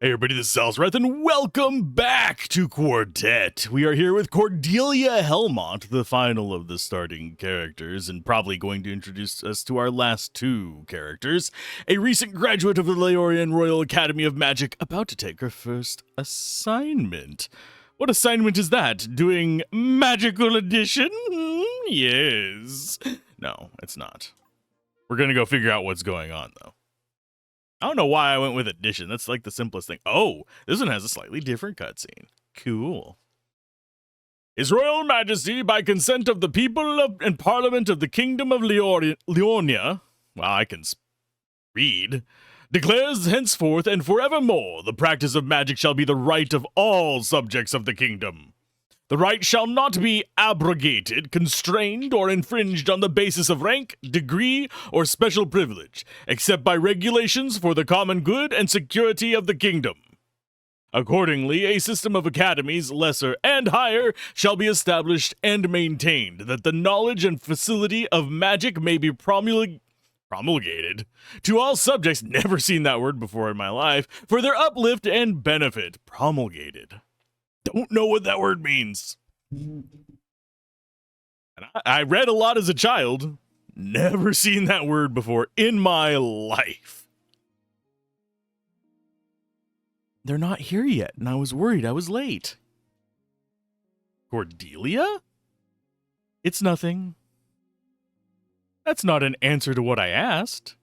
Hey everybody, this is Alzorath, and welcome back to Quartet. We are here with Cordelia Helmont, the final of the starting characters, and probably going to introduce us to our last two characters. A recent graduate of the Leorian Royal Academy of Magic, about to take her first assignment. What assignment is that? Doing magical addition? Yes. No, it's not. We're gonna go figure out what's going on, though. I don't know why I went with addition. That's like the simplest thing. Oh, this one has a slightly different cutscene. Cool. His Royal Majesty, by consent of the people and Parliament of the Kingdom of Leonia, well, I can read, declares henceforth and forevermore the practice of magic shall be the right of all subjects of the kingdom. The right shall not be abrogated, constrained, or infringed on the basis of rank, degree, or special privilege, except by regulations for the common good and security of the kingdom. Accordingly, a system of academies, lesser and higher, shall be established and maintained, that the knowledge and facility of magic may be promulgated to all subjects, never seen that word before in my life, for their uplift and benefit. Promulgated. Don't know what that word means. And I read a lot as a child. Never seen that word before in my life. They're not here yet, and I was worried I was late. Cordelia? It's nothing. That's not an answer to what I asked.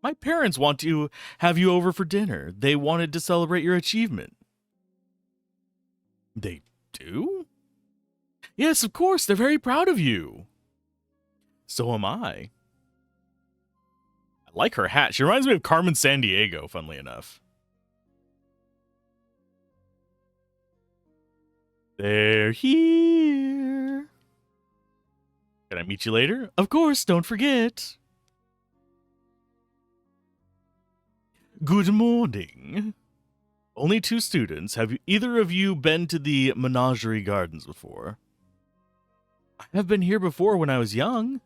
My parents want to have you over for dinner. They wanted to celebrate your achievement. They do? Yes, of course. They're very proud of you. So am I. I like her hat. She reminds me of Carmen Sandiego, funnily enough. They're here. Can I meet you later? Of course, don't forget. Good morning. Only two students. Have either of you been to the Menagerie Gardens before? I have been here before when I was young.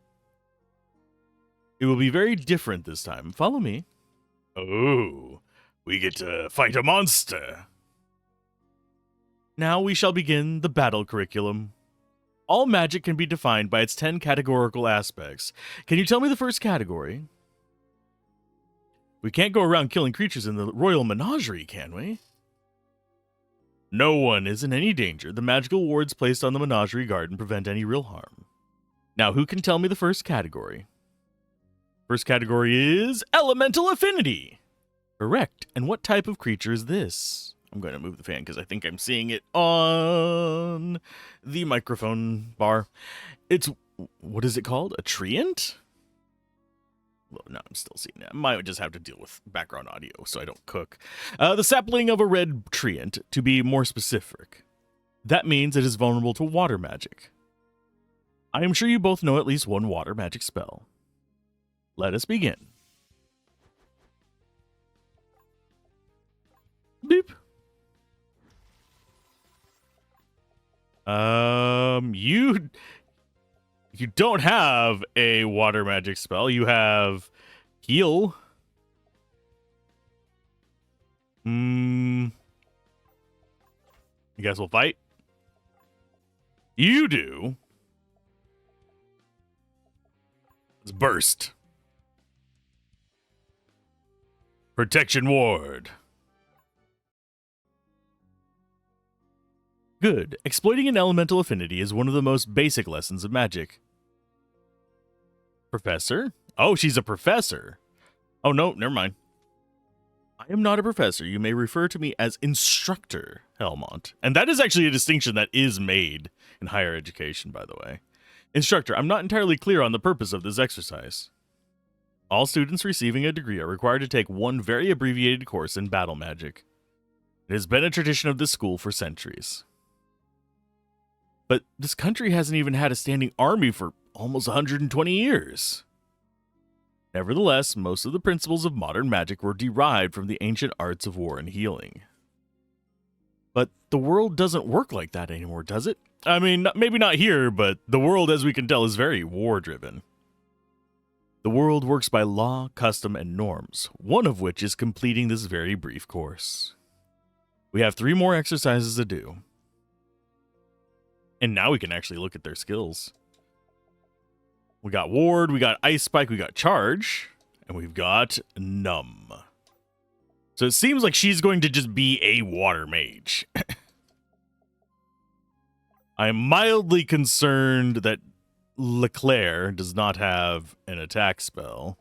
It will be very different this time. Follow me. Oh, we get to fight a monster. Now we shall begin the battle curriculum. All magic can be defined by its 10 categorical aspects. Can you tell me the first category? We can't go around killing creatures in the Royal Menagerie, can we? No one is in any danger. The magical wards placed on the Menagerie Garden prevent any real harm. Now, who can tell me the first category? First category is Elemental Affinity. Correct. And what type of creature is this? I'm going to move the fan because I think I'm seeing it on the microphone bar. It's, what is it called? A treant? Well, no, I'm still seeing that. I might just have to deal with background audio so I don't cook. The sapling of a red treant, to be more specific. That means it is vulnerable to water magic. I am sure you both know at least one water magic spell. Let us begin. Beep. You don't have a water magic spell. You have heal. You guys will fight? You do. Let's burst. Protection ward. Good. Exploiting an elemental affinity is one of the most basic lessons of magic. Professor? Oh, she's a professor. Oh, no, never mind. I am not a professor. You may refer to me as Instructor Helmont. And that is actually a distinction that is made in higher education, by the way. Instructor, I'm not entirely clear on the purpose of this exercise. All students receiving a degree are required to take one very abbreviated course in battle magic. It has been a tradition of this school for centuries. But this country hasn't even had a standing army for almost 120 years. Nevertheless, most of the principles of modern magic were derived from the ancient arts of war and healing. But the world doesn't work like that anymore, does it? I mean, maybe not here, but the world, as we can tell, is very war-driven. The world works by law, custom, and norms, one of which is completing this very brief course. We have 3 more exercises to do. And now we can actually look at their skills. We got Ward, we got Ice Spike, we got Charge, and we've got Numb. So it seems like she's going to just be a water mage. I'm mildly concerned that Leclerc does not have an attack spell.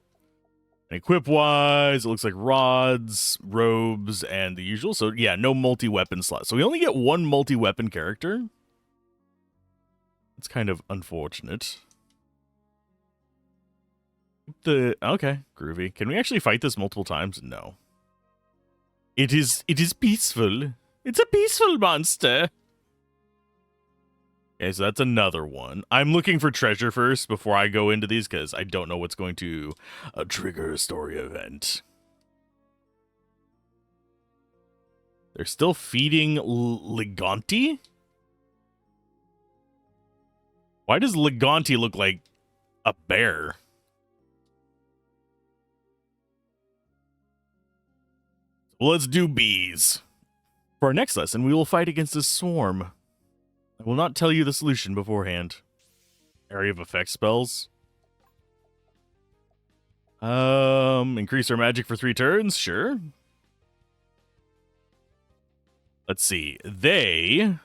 And equip-wise, it looks like rods, robes, and the usual. So yeah, no multi-weapon slot. So we only get 1 multi-weapon character. It's kind of unfortunate. Okay, groovy. Can we actually fight this multiple times? No. It is peaceful. It's a peaceful monster. Okay, so that's another one. I'm looking for treasure first before I go into these because I don't know what's going to trigger a story event. They're still feeding Liganti? Why does Liganti look like a bear? Well, let's do bees. For our next lesson, we will fight against a swarm. I will not tell you the solution beforehand. Area of effect spells. Increase our magic for 3 turns, sure. Let's see. I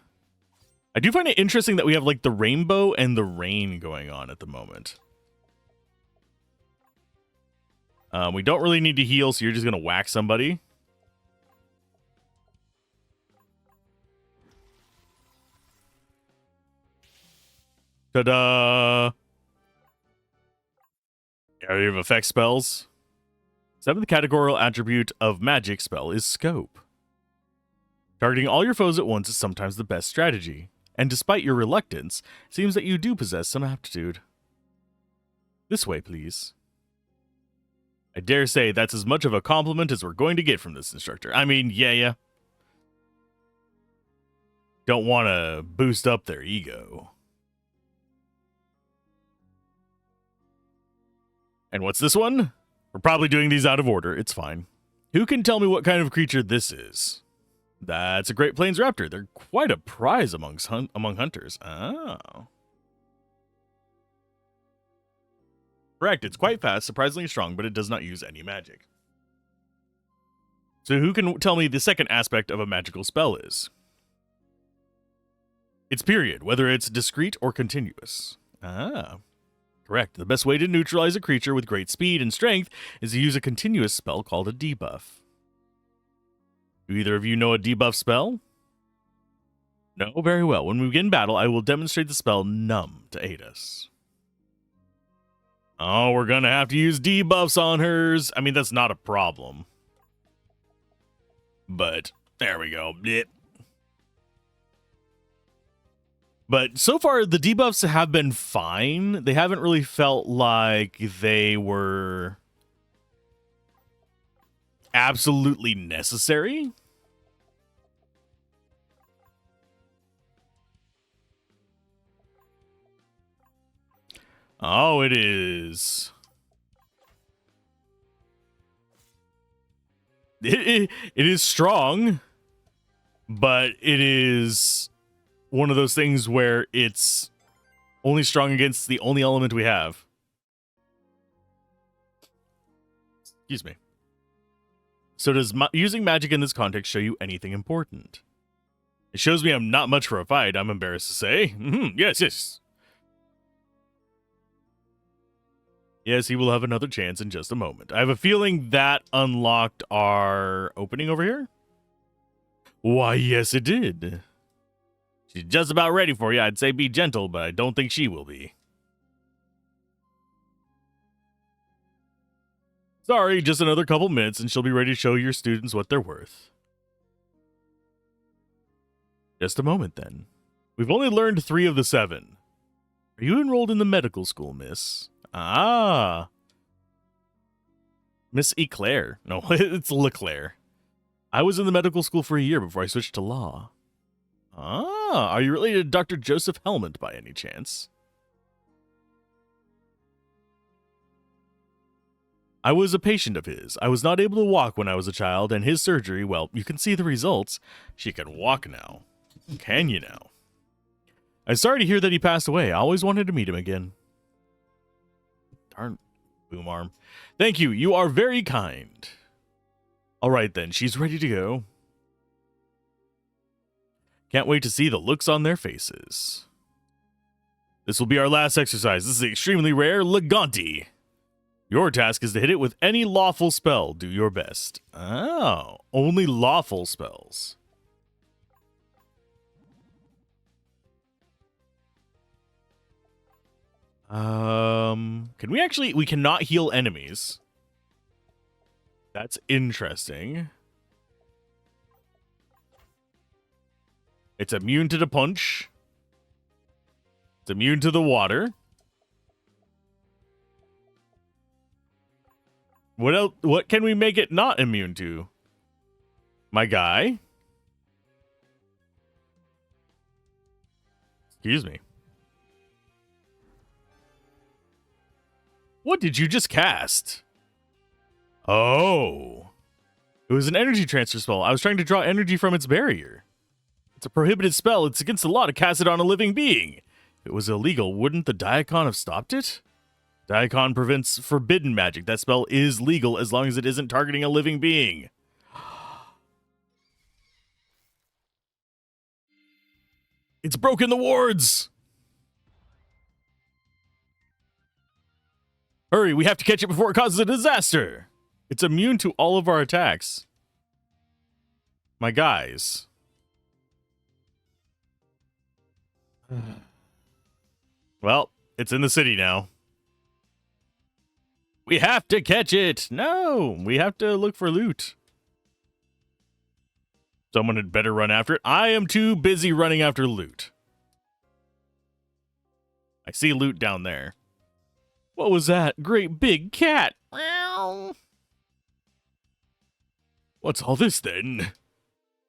do find it interesting that we have like the rainbow and the rain going on at the moment. We don't really need to heal, so you're just gonna whack somebody. Ta-da! Area of effect spells. 7th categorical attribute of magic spell is scope. Targeting all your foes at once is sometimes the best strategy, and despite your reluctance, it seems that you do possess some aptitude. This way, please. I dare say that's as much of a compliment as we're going to get from this instructor. I mean, yeah. Don't want to boost up their ego. And what's this one? We're probably doing these out of order. It's fine. Who can tell me what kind of creature this is? That's a Great Plains Raptor. They're quite a prize among hunters. Oh. Correct. It's quite fast, surprisingly strong, but it does not use any magic. So who can tell me the second aspect of a magical spell is? Its period, whether it's discrete or continuous. Ah. Correct. The best way to neutralize a creature with great speed and strength is to use a continuous spell called a debuff. Do either of you know a debuff spell? No? Very well. When we begin battle, I will demonstrate the spell Numb to aid us. Oh, we're going to have to use debuffs on hers. I mean, that's not a problem. But, there we go. Blech. But so far, the debuffs have been fine. They haven't really felt like they were absolutely necessary. Oh, it is. It is strong, but it is one of those things where it's only strong against the only element we have. Excuse me. So does using magic in this context show you anything important? It shows me I'm not much for a fight, I'm embarrassed to say. Yes. Yes, he will have another chance in just a moment. I have a feeling that unlocked our opening over here. Why, yes, it did. She's just about ready for you. I'd say be gentle, but I don't think she will be. Sorry, just another couple minutes and she'll be ready to show your students what they're worth. Just a moment, then. We've only learned 3 of the 7. Are you enrolled in the medical school, miss? Ah. Miss Eclair. No, it's Leclaire. I was in the medical school for a year before I switched to law. Ah, are you related to Dr. Joseph Helmont by any chance? I was a patient of his. I was not able to walk when I was a child, and his surgery, well, you can see the results. She can walk now. Can you now? I'm sorry to hear that he passed away. I always wanted to meet him again. Darn boom arm. Thank you. You are very kind. All right, then. She's ready to go. Can't wait to see the looks on their faces. This will be our last exercise. This is extremely rare Leganti. Your task is to hit it with any lawful spell. Do your best. Oh, only lawful spells. Can we actually... We cannot heal enemies. That's interesting. It's immune to the punch. It's immune to the water. What else? What can we make it not immune to? My guy? Excuse me. What did you just cast? Oh. It was an energy transfer spell. I was trying to draw energy from its barrier. It's a prohibited spell. It's against the law to cast it on a living being. If it was illegal, wouldn't the Diacon have stopped it? Diacon prevents forbidden magic. That spell is legal as long as it isn't targeting a living being. It's broken the wards! Hurry, we have to catch it before it causes a disaster! It's immune to all of our attacks. My guys. Well, it's in the city now. We have to catch it! No! We have to look for loot. Someone had better run after it. I am too busy running after loot. I see loot down there. What was that? Great big cat! What's all this then?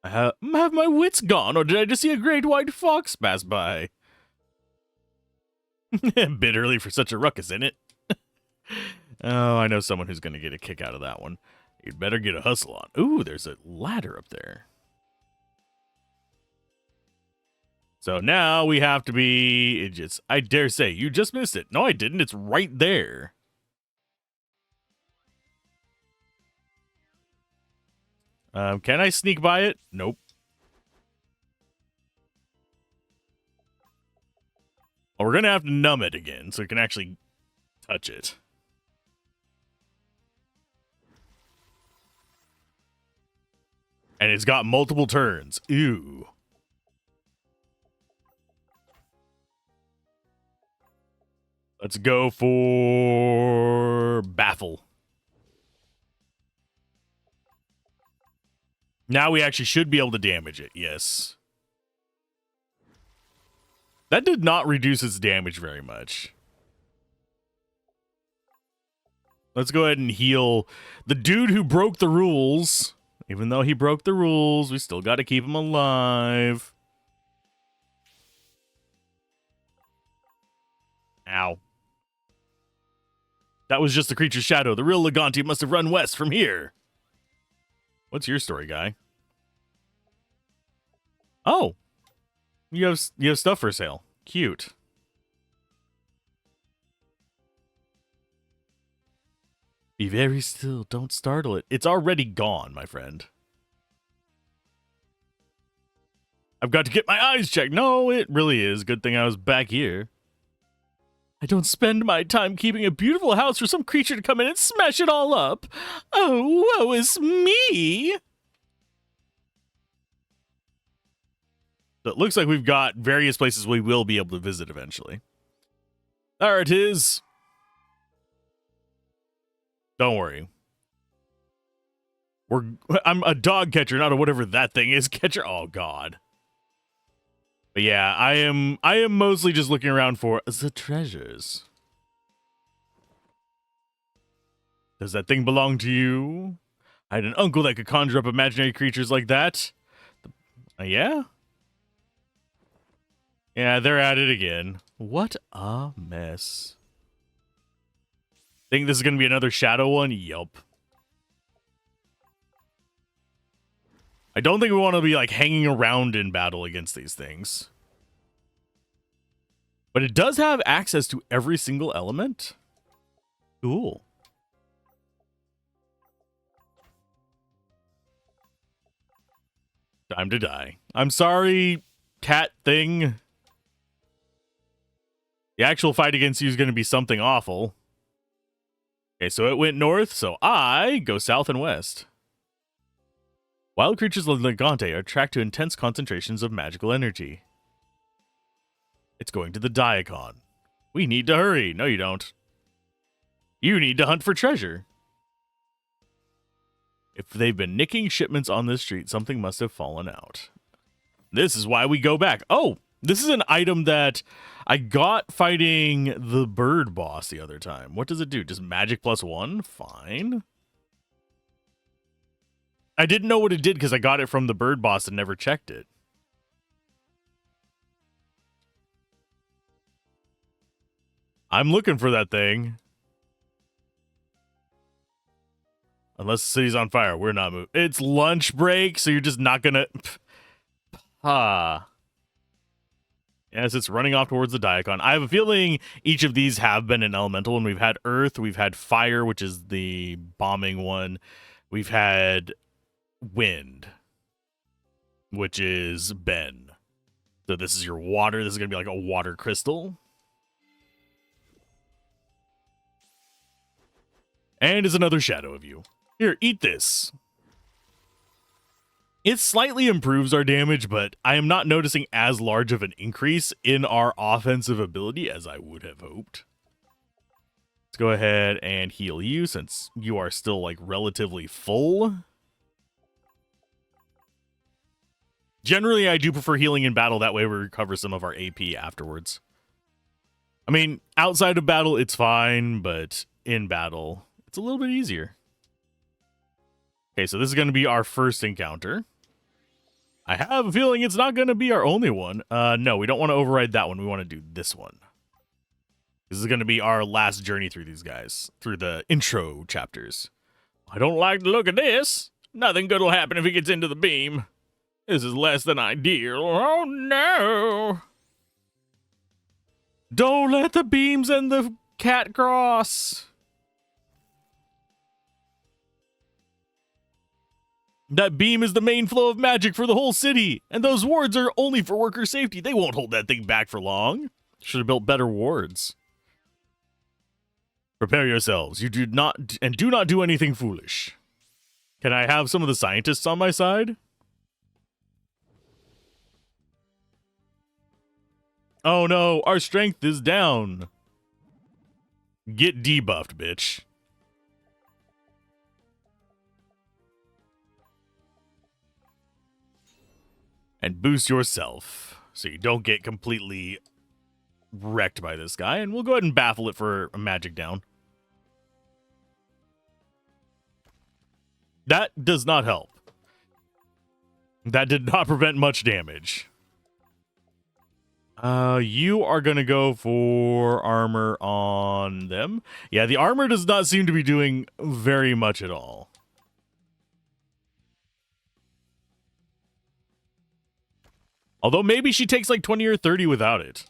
Have my wits gone, or did I just see a great white fox pass by? A bit early for such a ruckus, isn't it? Oh, I know someone who's going to get a kick out of that one. You'd better get a hustle on. Ooh, there's a ladder up there. So now we have to be idiots. I dare say, you just missed it. No, I didn't. It's right there. Can I sneak by it? Nope. Well, we're going to have to numb it again so we can actually touch it. And it's got multiple turns. Ew. Let's go for Baffle. Now we actually should be able to damage it. Yes. That did not reduce its damage very much. Let's go ahead and heal the dude who broke the rules. Even though he broke the rules, we still got to keep him alive. Ow. That was just the creature's shadow. The real Leganti must have run west from here. What's your story, guy? Oh. You have stuff for sale. Cute. Be very still. Don't startle it. It's already gone, my friend. I've got to get my eyes checked. No, it really is. Good thing I was back here. I don't spend my time keeping a beautiful house for some creature to come in and smash it all up. Oh, woe is me. So it looks like we've got various places we will be able to visit eventually. There it is. Don't worry. I'm a dog catcher, not a whatever that thing is. Catcher. Oh, God. But yeah, I am mostly just looking around for the treasures. Does that thing belong to you? I had an uncle that could conjure up imaginary creatures like that. Yeah? Yeah, they're at it again. What a mess. Think this is going to be another shadow one? Yup. I don't think we want to be like hanging around in battle against these things. But it does have access to every single element. Cool. Time to die. I'm sorry, cat thing. The actual fight against you is going to be something awful. Okay, so it went north, so I go south and west. Wild creatures like Legante are attracted to intense concentrations of magical energy. It's going to the Diacon. We need to hurry. No, you don't. You need to hunt for treasure. If they've been nicking shipments on this street, something must have fallen out. This is why we go back. Oh, this is an item that I got fighting the bird boss the other time. What does it do? Just magic +1? Fine. I didn't know what it did because I got it from the bird boss and never checked it. I'm looking for that thing. Unless the city's on fire, we're not moving. It's lunch break, so you're just not gonna... Yes, it's running off towards the Diacon. I have a feeling each of these have been an elemental, and we've had earth, we've had fire, which is the bombing one. We've had wind, which is Ben. So this is your water. This is going to be like a water crystal. And is another shadow of you. Here, eat this. It slightly improves our damage, but I am not noticing as large of an increase in our offensive ability as I would have hoped. Let's go ahead and heal you since you are still like relatively full. Generally, I do prefer healing in battle. That way we recover some of our AP afterwards. I mean, outside of battle, it's fine, but in battle, it's a little bit easier. Okay, so this is going to be our first encounter. I have a feeling it's not going to be our only one. No, we don't want to override that one. We want to do this one. This is going to be our last journey through these guys, through the intro chapters. I don't like the look of this. Nothing good will happen if he gets into the beam. This is less than ideal. Oh, no. Don't let the beams and the cat cross. That beam is the main flow of magic for the whole city, and those wards are only for worker safety. They won't hold that thing back for long. Should have built better wards. Prepare yourselves. You do not do anything foolish. Can I have some of the scientists on my side? Oh no, our strength is down. Get debuffed, bitch. And boost yourself so you don't get completely wrecked by this guy. And we'll go ahead and baffle it for a magic down. That does not help. That did not prevent much damage. You are going to go for armor on them. Yeah, the armor does not seem to be doing very much at all. Although maybe she takes like 20 or 30 without it.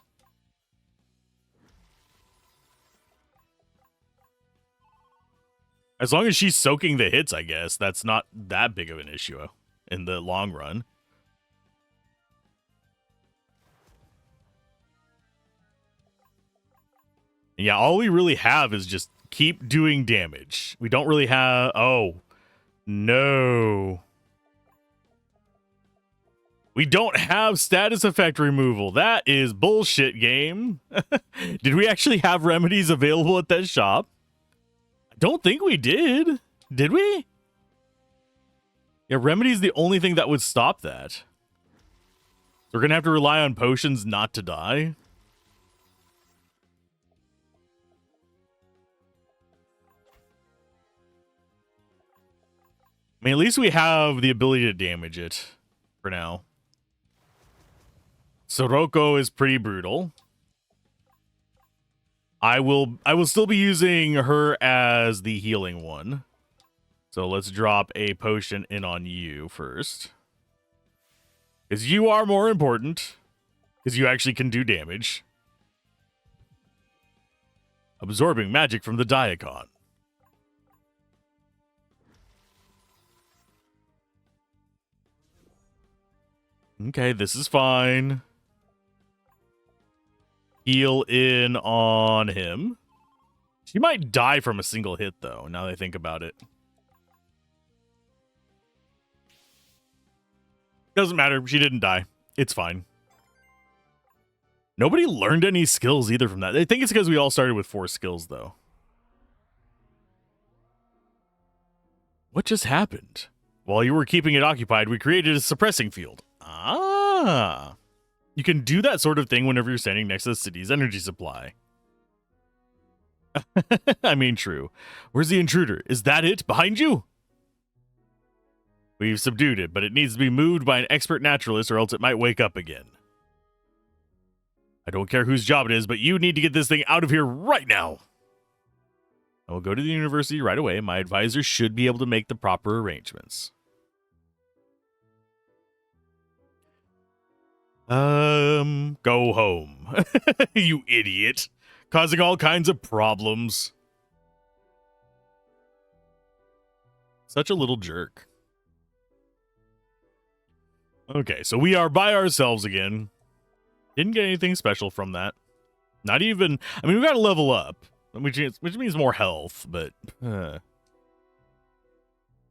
As long as she's soaking the hits, I guess, that's not that big of an issue in the long run. Yeah, all we really have is just keep doing damage. We don't really have... Oh, no. We don't have status effect removal. That is bullshit, game. Did we actually have remedies available at that shop? I don't think we did. Did we? Yeah, remedy is the only thing that would stop that. We're going to have to rely on potions not to die. I mean, at least we have the ability to damage it for now. Sirocco is pretty brutal. I will still be using her as the healing one. So let's drop a potion in on you first. Because you are more important. Because you actually can do damage. Absorbing magic from the Diacon. Okay, this is fine. Heal in on him. She might die from a single hit, though, now that I think about it. Doesn't matter. She didn't die. It's fine. Nobody learned any skills either from that. I think it's because we all started with 4 skills, though. What just happened? While you were keeping it occupied, we created a suppressing field. Ah. You can do that sort of thing whenever you're standing next to the city's energy supply. I mean, true. Where's the intruder? Is that it? Behind you? We've subdued it, but it needs to be moved by an expert naturalist or else it might wake up again. I don't care whose job it is, but you need to get this thing out of here right now. I will go to the university right away. My advisor should be able to make the proper arrangements. Go home. You idiot. Causing all kinds of problems. Such a little jerk. Okay, so we are by ourselves again. Didn't get anything special from that. Not even... I mean, we got to level up. Which means more health, but... Why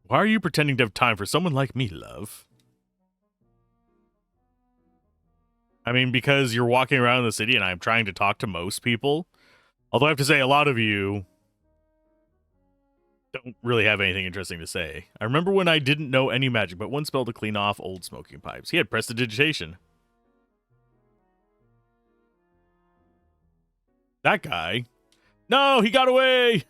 are you pretending to have time for someone like me, love? I mean, because you're walking around the city and I'm trying to talk to most people. Although I have to say, a lot of you don't really have anything interesting to say. I remember when I didn't know any magic, but one spell to clean off old smoking pipes. He had prestidigitation. That guy. No, he got away!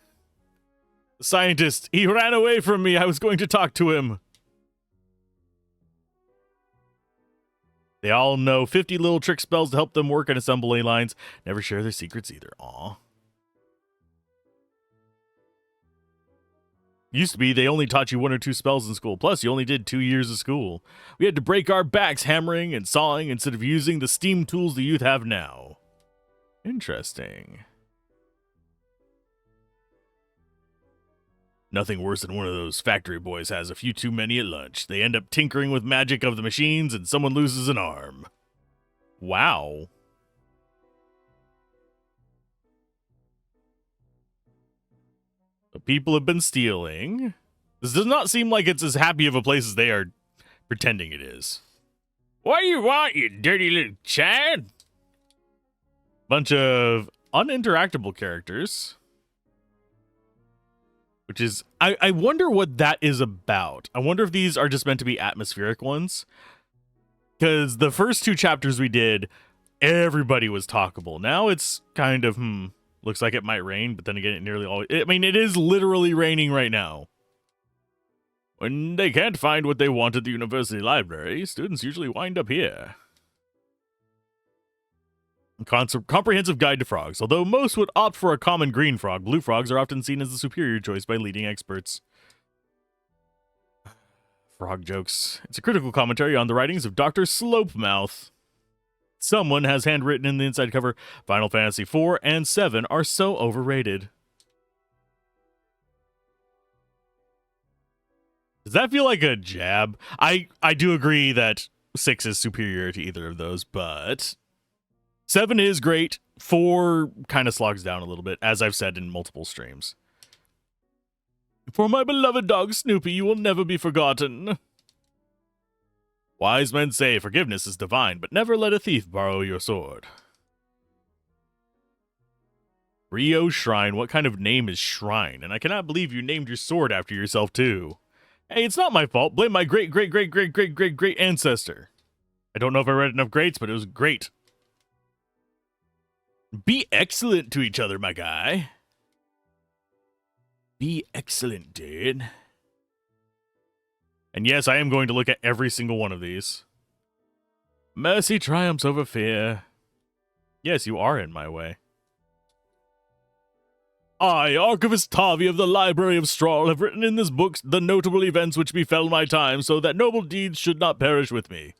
The scientist, he ran away from me. I was going to talk to him. They all know 50 little trick spells to help them work on assembly lines. Never share their secrets either. Aw. Used to be they only taught you 1 or 2 spells in school. Plus, you only did 2 years of school. We had to break our backs hammering and sawing instead of using the steam tools the youth have now. Interesting. Nothing worse than one of those factory boys has a few too many at lunch. They end up tinkering with magic of the machines and someone loses an arm. Wow. The people have been stealing. This does not seem like it's as happy of a place as they are pretending it is. What do you want, you dirty little Chad? Bunch of uninteractable characters. Which is, I wonder what that is about. I wonder if these are just meant to be atmospheric ones. Because the first 2 chapters we did, everybody was talkable. Now it's kind of, looks like it might rain, but then again, it nearly always... I mean, it is literally raining right now. When they can't find what they want at the university library, students usually wind up here. Comprehensive guide to frogs. Although most would opt for a common green frog, blue frogs are often seen as the superior choice by leading experts. Frog jokes. It's a critical commentary on the writings of Dr. Slopemouth. Someone has handwritten in the inside cover, Final Fantasy IV and 7 are so overrated. Does that feel like a jab? I do agree that 6 is superior to either of those, but 7 is great. 4 kind of slogs down a little bit, as I've said in multiple streams. For my beloved dog Snoopy, you will never be forgotten. Wise men say forgiveness is divine, but never let a thief borrow your sword. Rio Shrine, what kind of name is Shrine? And I cannot believe you named your sword after yourself, too. Hey, it's not my fault. Blame my great ancestor. I don't know if I read enough greats, but it was great. Be excellent to each other, my guy. Be excellent, dude. And yes, I am going to look at every single one of these. Mercy triumphs over fear. Yes, you are in my way. I, Archivist Tavi of the Library of Strahl, have written in this book the notable events which befell my time, so that noble deeds should not perish with me,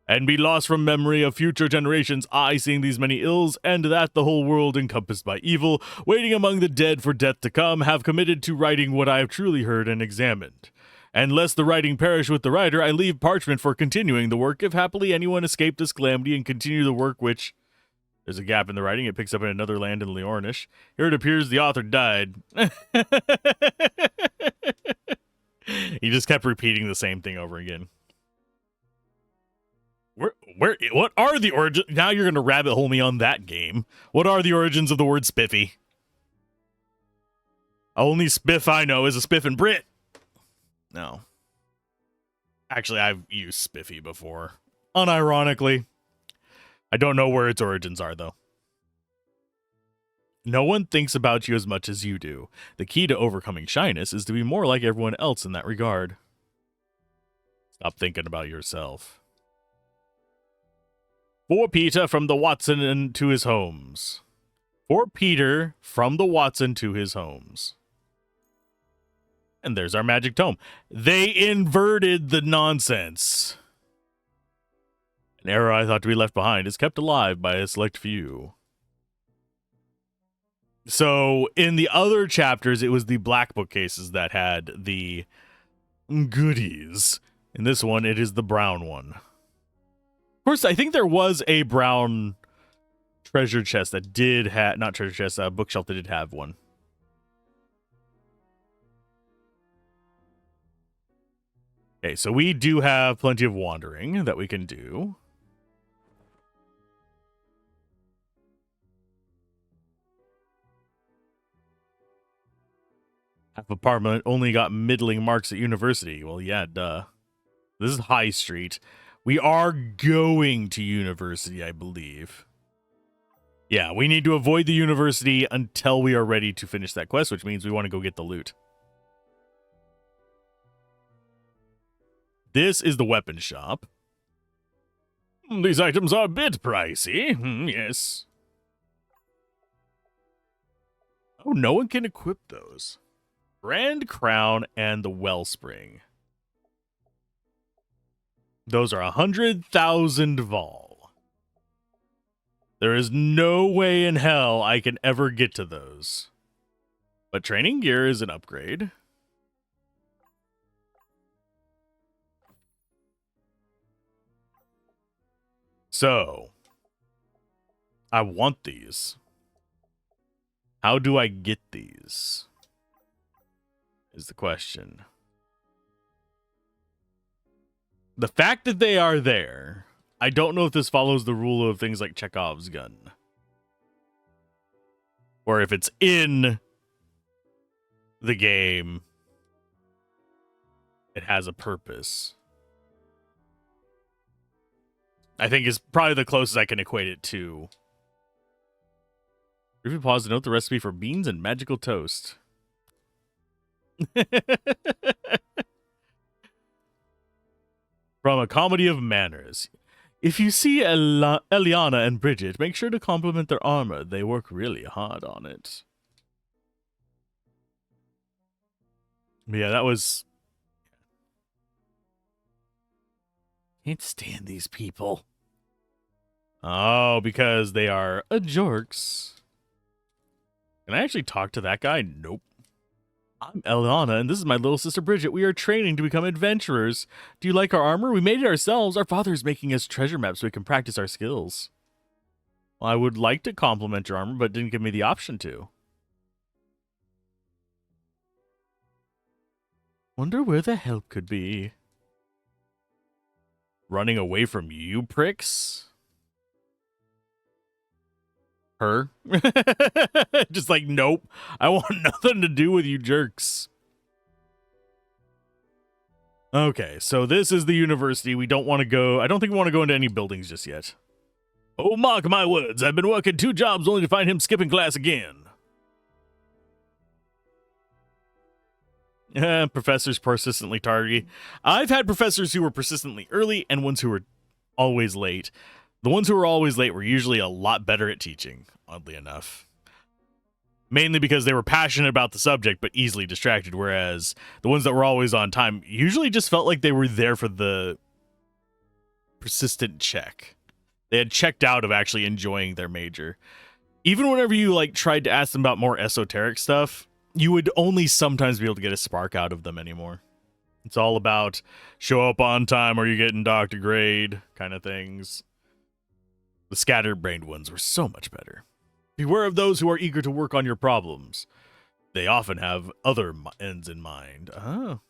and be lost from memory of future generations. I, seeing these many ills, and that the whole world encompassed by evil, waiting among the dead for death to come, have committed to writing what I have truly heard and examined. And lest the writing perish with the writer, I leave parchment for continuing the work, if happily anyone escape this calamity and continue the work which... There's a gap in the writing. It picks up in another land in Leornish. Here it appears the author died. He just kept repeating the same thing over again. What are the origins? Now you're going to rabbit hole me on that game. What are the origins of the word spiffy? Only spiff I know is a spiff and Brit. No. Actually, I've used spiffy before. Unironically. I don't know where its origins are, though. No one thinks about you as much as you do. The key to overcoming shyness is to be more like everyone else in that regard. Stop thinking about yourself. For Peter from the Watson to his homes. For Peter from the Watson to his homes. And there's our magic tome. They inverted the nonsense. An error I thought to be left behind is kept alive by a select few. So, in the other chapters, it was the black bookcases that had the goodies. In this one, it is the brown one. Of course, I think there was a brown treasure chest that did have... Not treasure chest, a bookshelf that did have one. Okay, so we do have plenty of wandering that we can do. Half of Parliament only got middling marks at university. Well, yeah, duh. This is High Street. We are going to university, I believe. Yeah, we need to avoid the university until we are ready to finish that quest, which means we want to go get the loot. This is the weapon shop. These items are a bit pricey. Yes. Oh, no one can equip those. Grand Crown and the Wellspring. Those are 100,000 vol. There is no way in hell I can ever get to those. But training gear is an upgrade. So, I want these. How do I get these? Is the question. The fact that they are there, I don't know if this follows the rule of things like Chekhov's gun. Or if it's in the game, it has a purpose. I think is probably the closest I can equate it to. Briefly pause to note the recipe for beans and magical toast. From A Comedy of Manners. If you see Eliana and Bridget, make sure to compliment their armor. They work really hard on it. But yeah, that was... Can't stand these people. Oh, because they are jerks. Can I actually talk to that guy? Nope. I'm Eliana, and this is my little sister Bridget. We are training to become adventurers. Do you like our armor? We made it ourselves. Our father is making us treasure maps so we can practice our skills. Well, I would like to compliment your armor, but didn't give me the option to. Wonder where the help could be. Running away from you pricks? Her? Just like, nope. I want nothing to do with you jerks. Okay, so this is the university. We don't want to go... I don't think we want to go into any buildings just yet. Oh, mark my words. I've been working 2 jobs only to find him skipping class again. Professors persistently tardy. I've had professors who were persistently early and ones who were always late. The ones who were always late were usually a lot better at teaching, oddly enough. mainly because they were passionate about the subject but easily distracted, whereas the ones that were always on time usually just felt like they were there for the persistent check. They had checked out of actually enjoying their major. Even whenever you like tried to ask them about more esoteric stuff, you would only sometimes be able to get a spark out of them anymore. It's all about show up on time or you getting docked a grade kind of things. The scatterbrained ones were so much better. Beware of those who are eager to work on your problems. They often have other ends in mind. Oh,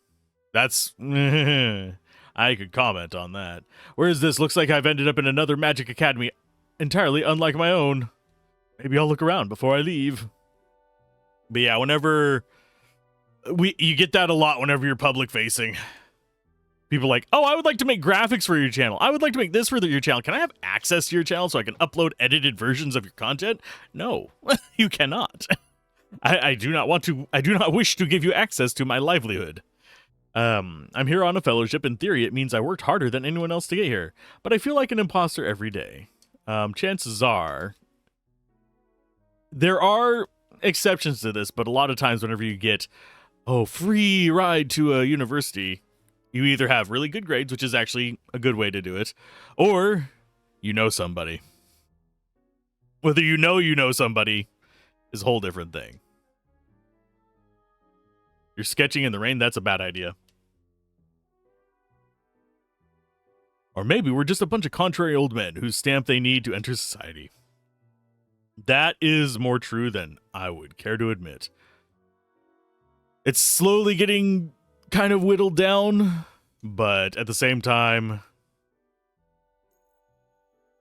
that's... I could comment on that. Whereas this looks like I've ended up in another magic academy entirely unlike my own. Maybe I'll look around before I leave. But yeah, whenever... you get that a lot whenever you're public facing. People like, oh, I would like to make graphics for your channel. I would like to make this for your channel. Can I have access to your channel so I can upload edited versions of your content? No, you cannot. I do not want to. I do not wish to give you access to my livelihood. I'm here on a fellowship. In theory, it means I worked harder than anyone else to get here. But I feel like an imposter every day. Chances are, there are exceptions to this, but a lot of times whenever you get, free ride to a university, you either have really good grades, which is actually a good way to do it, or you know somebody. Whether you know somebody is a whole different thing. You're sketching in the rain, that's a bad idea. Or maybe we're just a bunch of contrary old men whose stamp they need to enter society. That is more true than I would care to admit. It's slowly getting kind of whittled down, but at the same time,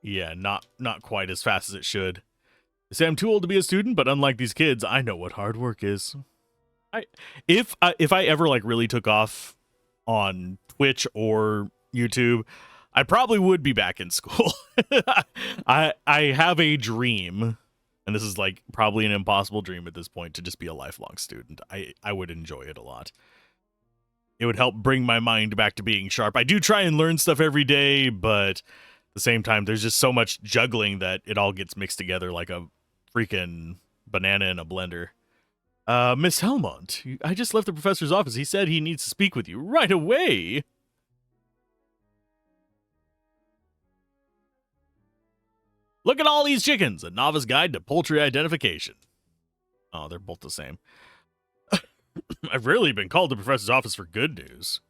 yeah, not quite as fast as it should. They say I'm too old to be a student, but unlike these kids, I know what hard work is. If I ever like really took off on Twitch or YouTube, I probably would be back in school. I have a dream, and this is like probably an impossible dream at this point, to just be a lifelong student. I would enjoy it a lot. It would help bring my mind back to being sharp. I do try and learn stuff every day, but at the same time, there's just so much juggling that it all gets mixed together like a freaking banana in a blender. Miss Helmont, I just left the professor's office. He said he needs to speak with you right away. Look at all these chickens, a novice guide to poultry identification. Oh, they're both the same. I've rarely been called to the professor's office for good news.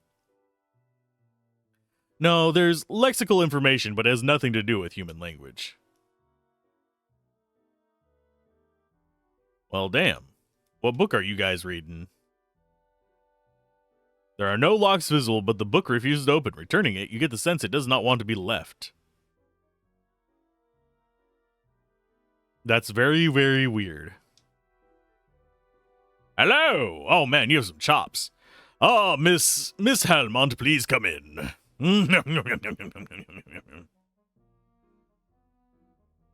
No, there's lexical information, but it has nothing to do with human language. Well, damn. What book are you guys reading? There are no locks visible, but the book refuses to open. Returning it, you get the sense it does not want to be left. That's very, very weird. Hello! Oh man, you have some chops. Oh, Miss Helmont, please come in.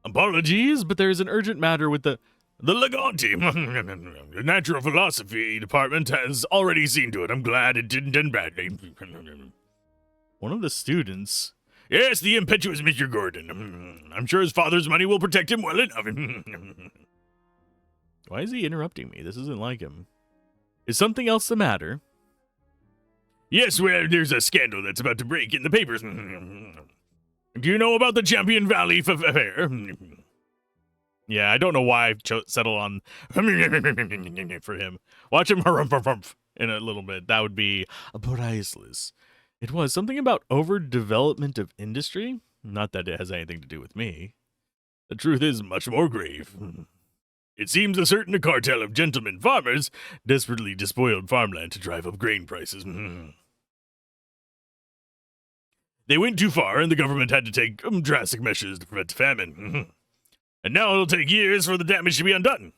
Apologies, but there is an urgent matter with the Leganti. The Natural Philosophy Department has already seen to it. I'm glad it didn't end badly. One of the students... Yes, the impetuous Mr. Gordon. I'm sure his father's money will protect him well enough. Why is he interrupting me? This isn't like him. Is something else the matter? Yes, well, there's a scandal that's about to break in the papers. Do you know about the Champion Valley affair? Yeah, I don't know why I've settled on for him. Watch him in a little bit. That would be priceless. It was something about overdevelopment of industry. Not that it has anything to do with me. The truth is much more grave. It seems a certain cartel of gentlemen farmers desperately despoiled farmland to drive up grain prices. They went too far, and the government had to take drastic measures to prevent famine. And now it'll take years for the damage to be undone.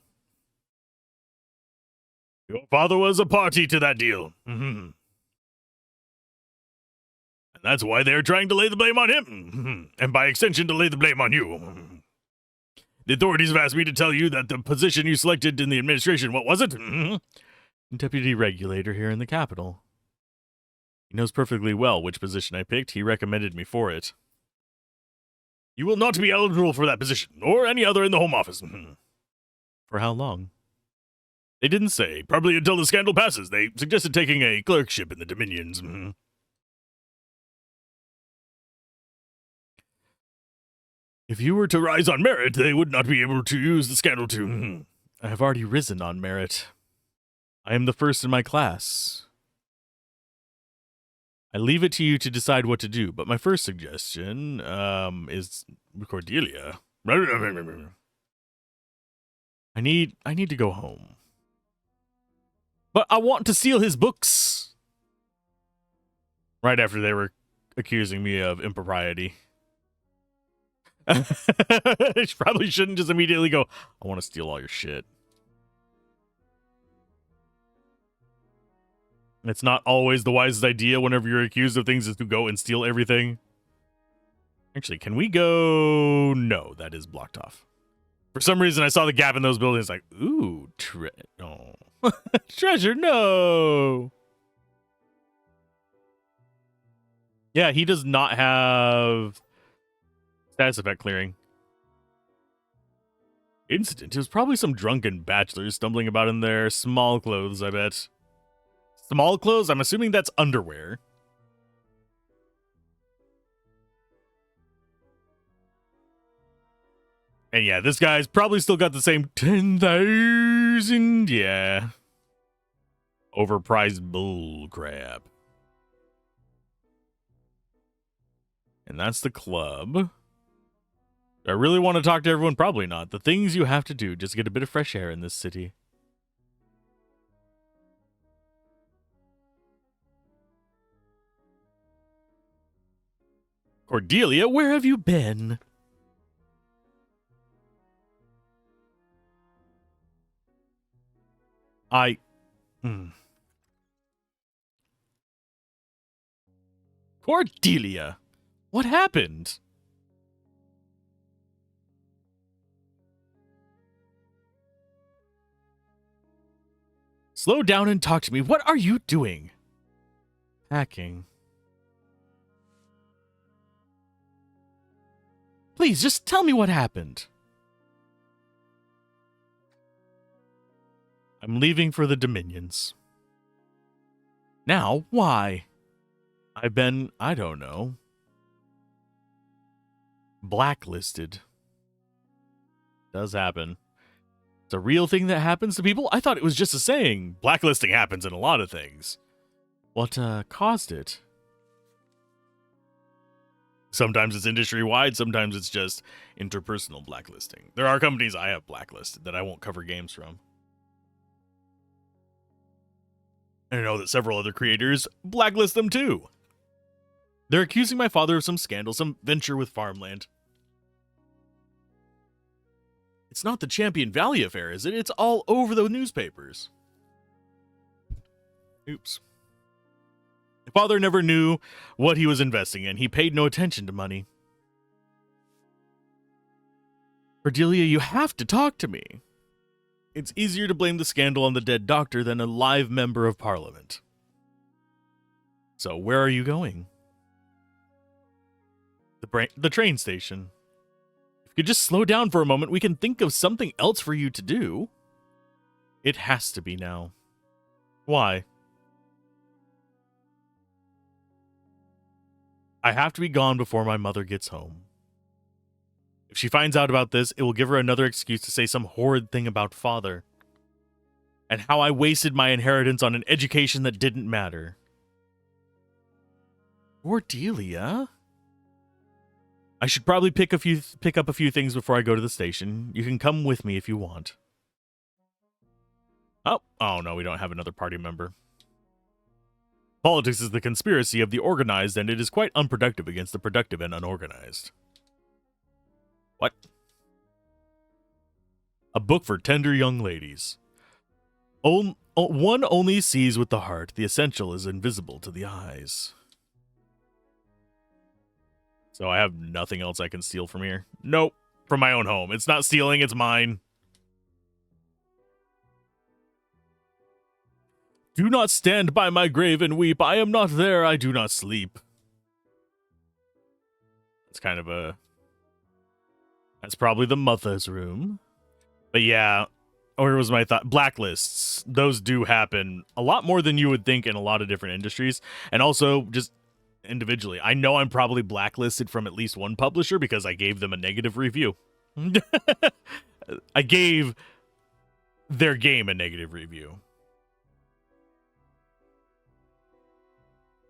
Your father was a party to that deal. And that's why they're trying to lay the blame on him. And by extension, to lay the blame on you. The authorities have asked me to tell you that the position you selected in the administration, what was it? Deputy regulator here in the capital. He knows perfectly well which position I picked. He recommended me for it. You will not be eligible for that position, or any other in the Home Office. For how long? They didn't say. Probably until the scandal passes. They suggested taking a clerkship in the Dominions. Mm-hmm. If you were to rise on merit, they would not be able to use the scandal to... Mm-hmm. I have already risen on merit. I am the first in my class. I leave it to you to decide what to do, but my first suggestion is Cordelia. I need to go home. But I want to steal his books. Right after they were accusing me of impropriety. I probably shouldn't just immediately go, I want to steal all your shit. It's not always the wisest idea whenever you're accused of things is to go and steal everything. Actually, can we go? No, that is blocked off. For some reason, I saw the gap in those buildings like, ooh, no. Treasure, no. Yeah, he does not have status effect clearing. Incident. It was probably some drunken bachelors stumbling about in their small clothes, I bet. Small clothes? I'm assuming that's underwear. And yeah, this guy's probably still got the same 10,000. Yeah. Overpriced bull crap. And that's the club. Do I really want to talk to everyone? Probably not. The things you have to do just to get a bit of fresh air in this city. Cordelia, where have you been? Cordelia, what happened? Slow down and talk to me. What are you doing? Packing. Please, just tell me what happened. I'm leaving for the Dominions. Now, why? I've been, I don't know, blacklisted. Does happen. It's a real thing that happens to people? I thought it was just a saying. Blacklisting happens in a lot of things. What caused it? Sometimes it's industry-wide, sometimes it's just interpersonal blacklisting. There are companies I have blacklisted that I won't cover games from. And I know that several other creators blacklist them too. They're accusing my father of some scandal, some venture with farmland. It's not the Champion Valley affair, is it? It's all over the newspapers. Oops. My father never knew what he was investing in. He paid no attention to money. Cordelia, you have to talk to me. It's easier to blame the scandal on the dead doctor than a live member of parliament. So, where are you going? The train station. If you could just slow down for a moment, we can think of something else for you to do. It has to be now. Why? I have to be gone before my mother gets home. If she finds out about this, it will give her another excuse to say some horrid thing about father. And how I wasted my inheritance on an education that didn't matter. Cordelia? I should probably pick up a few things before I go to the station. You can come with me if you want. Oh no, we don't have another party member. Politics is the conspiracy of the organized, and it is quite unproductive against the productive and unorganized. What? A book for tender young ladies. One only sees with the heart. The essential is invisible to the eyes. So I have nothing else I can steal from here? Nope. From my own home. It's not stealing, it's mine. Do not stand by my grave and weep. I am not there. I do not sleep. It's kind of a... That's probably the mother's room. But yeah. or was my thought, blacklists. Those do happen a lot more than you would think in a lot of different industries. And also just individually, I know I'm probably blacklisted from at least one publisher because I gave them a negative review. I gave their game a negative review.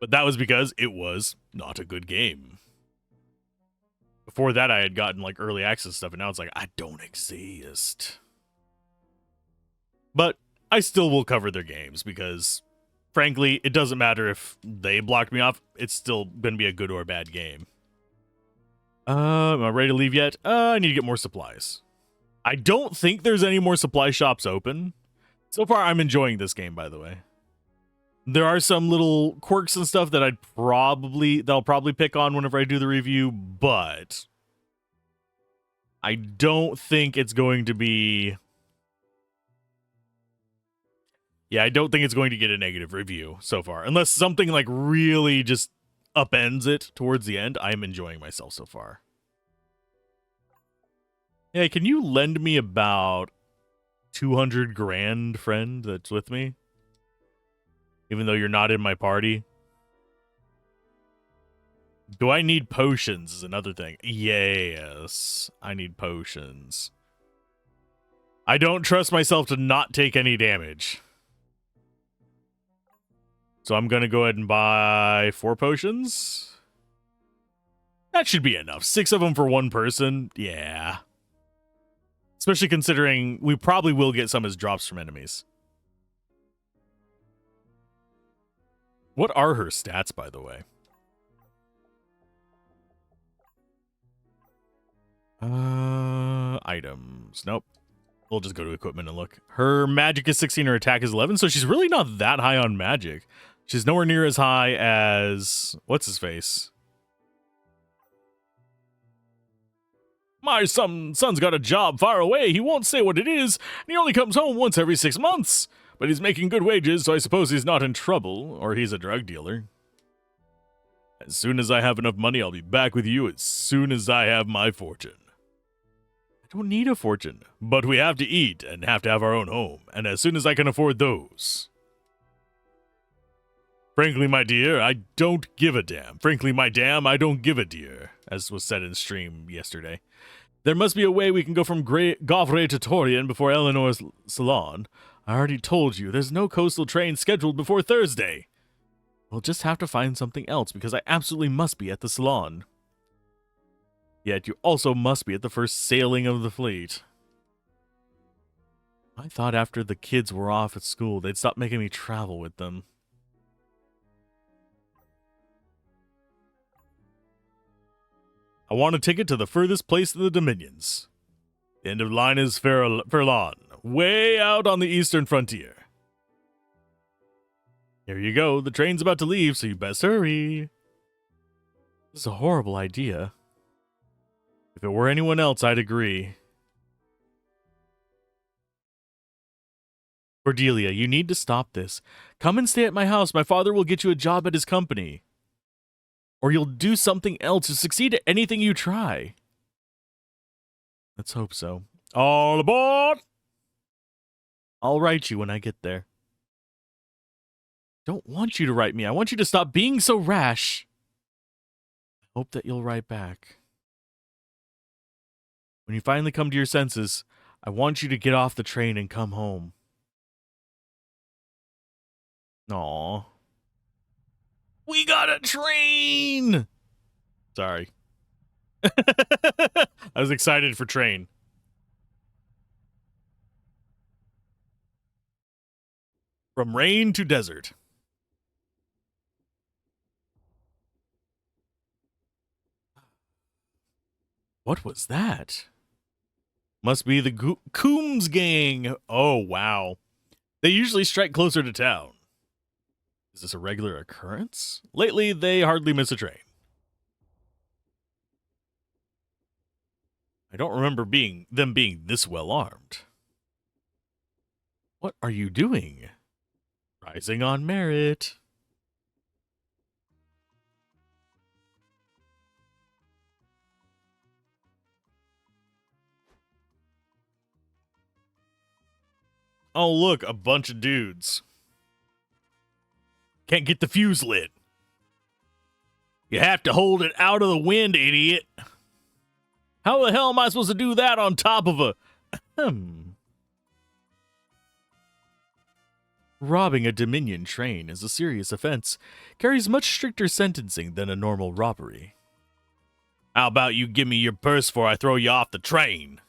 But that was because it was not a good game. Before that, I had gotten like early access stuff, and now it's like, I don't exist. But I still will cover their games because, frankly, it doesn't matter if they blocked me off. It's still going to be a good or bad game. Am I ready to leave yet? I need to get more supplies. I don't think there's any more supply shops open. So far, I'm enjoying this game, by the way. There are some little quirks and stuff that I'll probably pick on whenever I do the review, but I don't think it's going to be... Yeah, I don't think it's going to get a negative review so far. Unless something like really just upends it towards the end. I'm enjoying myself so far. Hey, can you lend me about 200 grand, friend, that's with me? Even though you're not in my party? Do I need potions is another thing. Yes, I need potions. I don't trust myself to not take any damage. So I'm going to go ahead and buy 4 potions. That should be enough. 6 of them for one person. Yeah. Especially considering we probably will get some as drops from enemies. What are her stats, by the way? Items. Nope. We'll just go to equipment and look. Her magic is 16, her attack is 11, so she's really not that high on magic. She's nowhere near as high as... What's his face? My son's got a job far away. He won't say what it is, and he only comes home once every 6 months. But he's making good wages, so I suppose he's not in trouble, or he's a drug dealer. As soon as I have enough money, I'll be back with you as soon as I have my fortune. I don't need a fortune, but we have to eat and have to have our own home, and as soon as I can afford those. Frankly, my dear, I don't give a damn. Frankly, my damn, I don't give a dear, as was said in stream yesterday. There must be a way we can go from Gavre to Torian before Eleanor's salon. I already told you, there's no coastal train scheduled before Thursday. We'll just have to find something else, because I absolutely must be at the salon. Yet you also must be at the first sailing of the fleet. I thought after the kids were off at school, they'd stop making me travel with them. I want a ticket to the furthest place in the Dominions. The end of the line is Furlan, way out on the eastern frontier. Here you go, the train's about to leave, so you best hurry. This is a horrible idea. If it were anyone else, I'd agree. Cordelia, you need to stop this. Come and stay at my house. My father will get you a job at his company. Or you'll do something else to succeed at anything you try. Let's hope so. All aboard! I'll write you when I get there. Don't want you to write me. I want you to stop being so rash. I hope that you'll write back. When you finally come to your senses, I want you to get off the train and come home. Aww. We got a train! Sorry. I was excited for train. From rain to desert. What was that? Must be the Coombs gang. Oh, wow. They usually strike closer to town. Is this a regular occurrence? Lately, they hardly miss a train. I don't remember them being this well armed. What are you doing? Rising on merit. Oh, look, a bunch of dudes. Can't get the fuse lit. You have to hold it out of the wind, idiot. How the hell am I supposed to do that on top of a... Robbing a Dominion train is a serious offense, carries much stricter sentencing than a normal robbery. How about you give me your purse before I throw you off the train?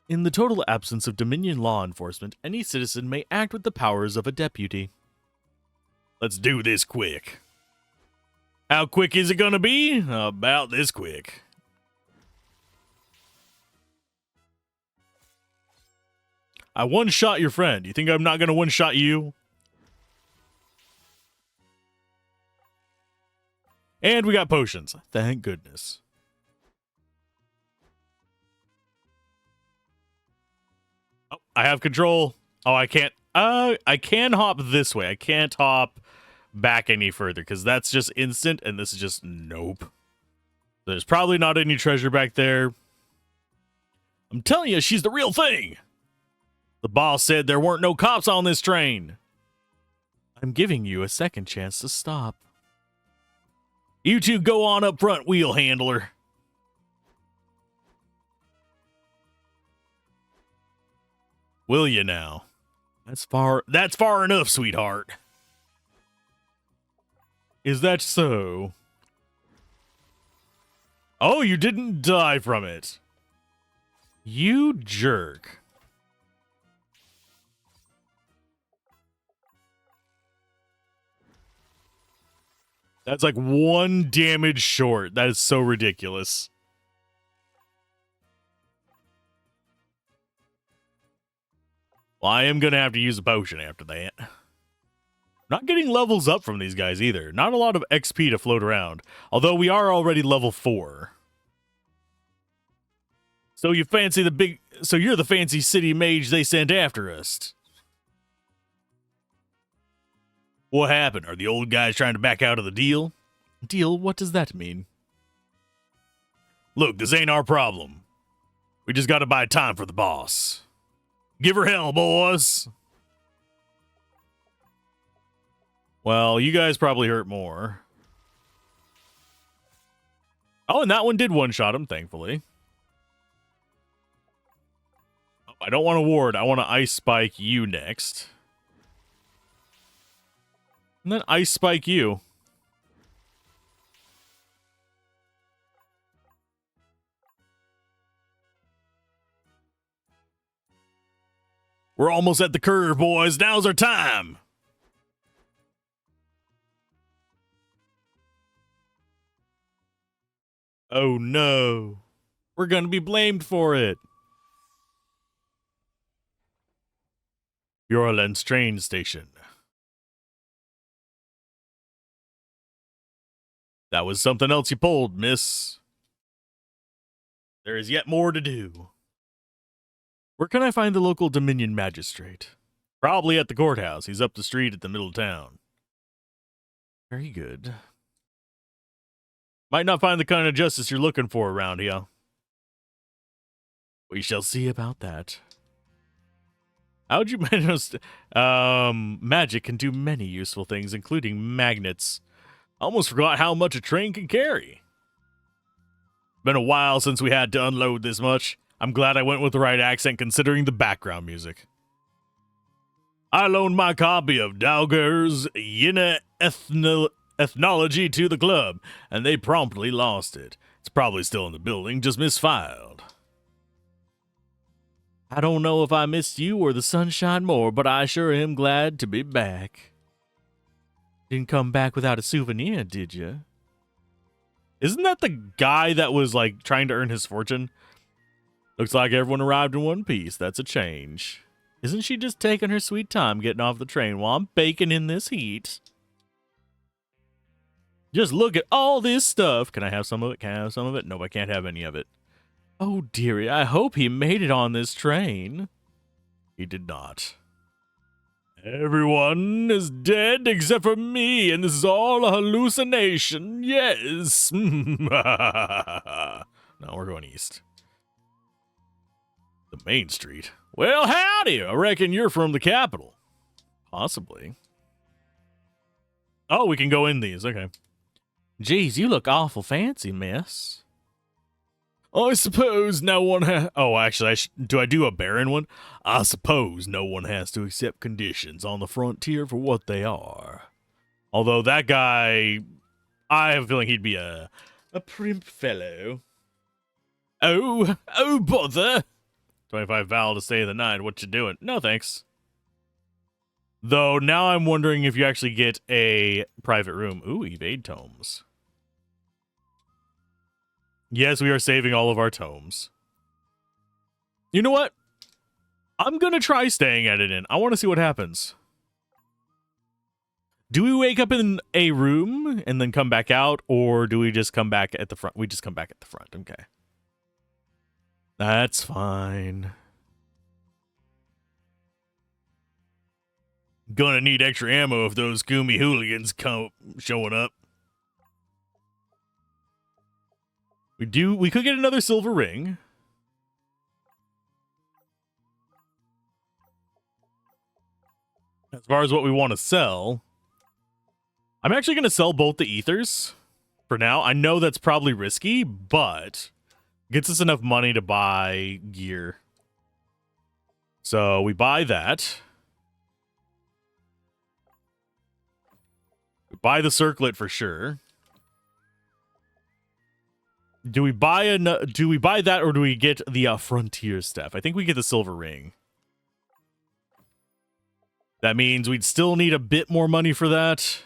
In the total absence of Dominion law enforcement, any citizen may act with the powers of a deputy. Let's do this quick. How quick is it gonna be? About this quick. I one-shot your friend. You think I'm not gonna one-shot you? And we got potions. Thank goodness. Oh, I have control. Oh, I can't. I can hop this way. I can't hop back any further because that's just instant, and this is just nope. There's probably not any treasure back there. I'm telling you, she's the real thing. The boss said there weren't no cops on this train. I'm giving you a second chance to stop. You two go on up front, wheel handler. Will you now? That's far enough, sweetheart. Is that so? Oh, you didn't die from it. You jerk. That's like 1 damage short. That is so ridiculous. Well, I am going to have to use a potion after that. Not getting levels up from these guys either. Not a lot of XP to float around. Although we are already level 4. So you fancy so you're the fancy city mage they sent after us. What happened? Are the old guys trying to back out of the deal? Deal? What does that mean? Look, this ain't our problem. We just gotta buy time for the boss. Give her hell, boys! Well, you guys probably hurt more. Oh, and that one did one-shot him, thankfully. Oh, I don't want to ward. I want to ice spike you next. And then ice spike you. We're almost at the curve, boys. Now's our time. Oh no. We're gonna be blamed for it. Yorland's train station. That was something else you pulled, miss. There is yet more to do. Where can I find the local Dominion magistrate? Probably at the courthouse. He's up the street at the middle of town. Very good. Might not find the kind of justice you're looking for around here. We shall see about that. How'd you manage to... magic can do many useful things, including magnets. I almost forgot how much a train can carry. Been a while since we had to unload this much. I'm glad I went with the right accent considering the background music. I loaned my copy of Dahlger's Yena Ethnology to the club, and they promptly lost it. It's probably still in the building, just misfiled. I don't know if I missed you or the sunshine more, but I sure am glad to be back. Didn't come back without a souvenir, did you? Isn't that the guy that was, like, trying to earn his fortune? Looks like everyone arrived in one piece. That's a change. Isn't she just taking her sweet time getting off the train while I'm baking in this heat? Just look at all this stuff. Can I have some of it? Can I have some of it? Nope, I can't have any of it. Oh, dearie, I hope he made it on this train. He did not. Everyone is dead except for me, and this is all a hallucination. Yes. No, we're going east. The main street. Well, howdy. I reckon you're from the capital. Possibly. Oh, we can go in these. Okay. Geez, you look awful fancy, miss. I suppose no one has... Oh, actually, do I do a barren one? I suppose no one has to accept conditions on the frontier for what they are. Although that guy, I have a feeling he'd be a primp fellow. Oh, bother. 25 val to stay the night. What you doing? No, thanks. Though, now I'm wondering if you actually get a private room. Ooh, evade tomes. Yes, we are saving all of our tomes. You know what? I'm going to try staying at it in. I want to see what happens. Do we wake up in a room and then come back out, or do we just come back at the front? We just come back at the front. Okay. That's fine. Gonna need extra ammo if those goomy hooligans come showing up. We could get another silver ring. As far as what we want to sell, I'm actually going to sell both the ethers for now. I know that's probably risky, but gets us enough money to buy gear. So we buy that. We buy the circlet for sure. Do we buy that, or do we get the frontier stuff? I think we get the silver ring. That means we'd still need a bit more money for that.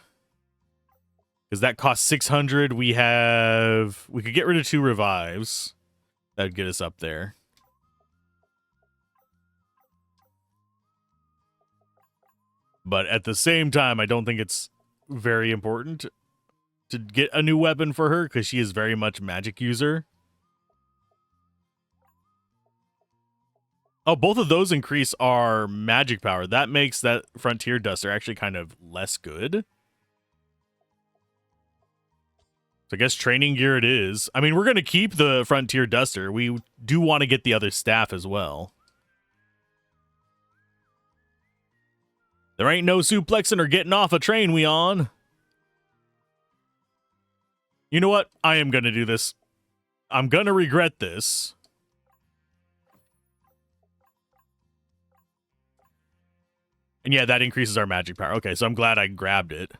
Because that costs 600. We could get rid of 2 revives. That'd get us up there. But at the same time, I don't think it's very important to get a new weapon for her, because she is very much magic user. Oh, both of those increase our magic power. That makes that Frontier Duster actually kind of less good. So I guess training gear it is. I mean, we're going to keep the Frontier Duster. We do want to get the other staff as well. There ain't no suplexing or getting off a train we on. You know what? I am going to do this. I'm going to regret this. And yeah, that increases our magic power. Okay, so I'm glad I grabbed it.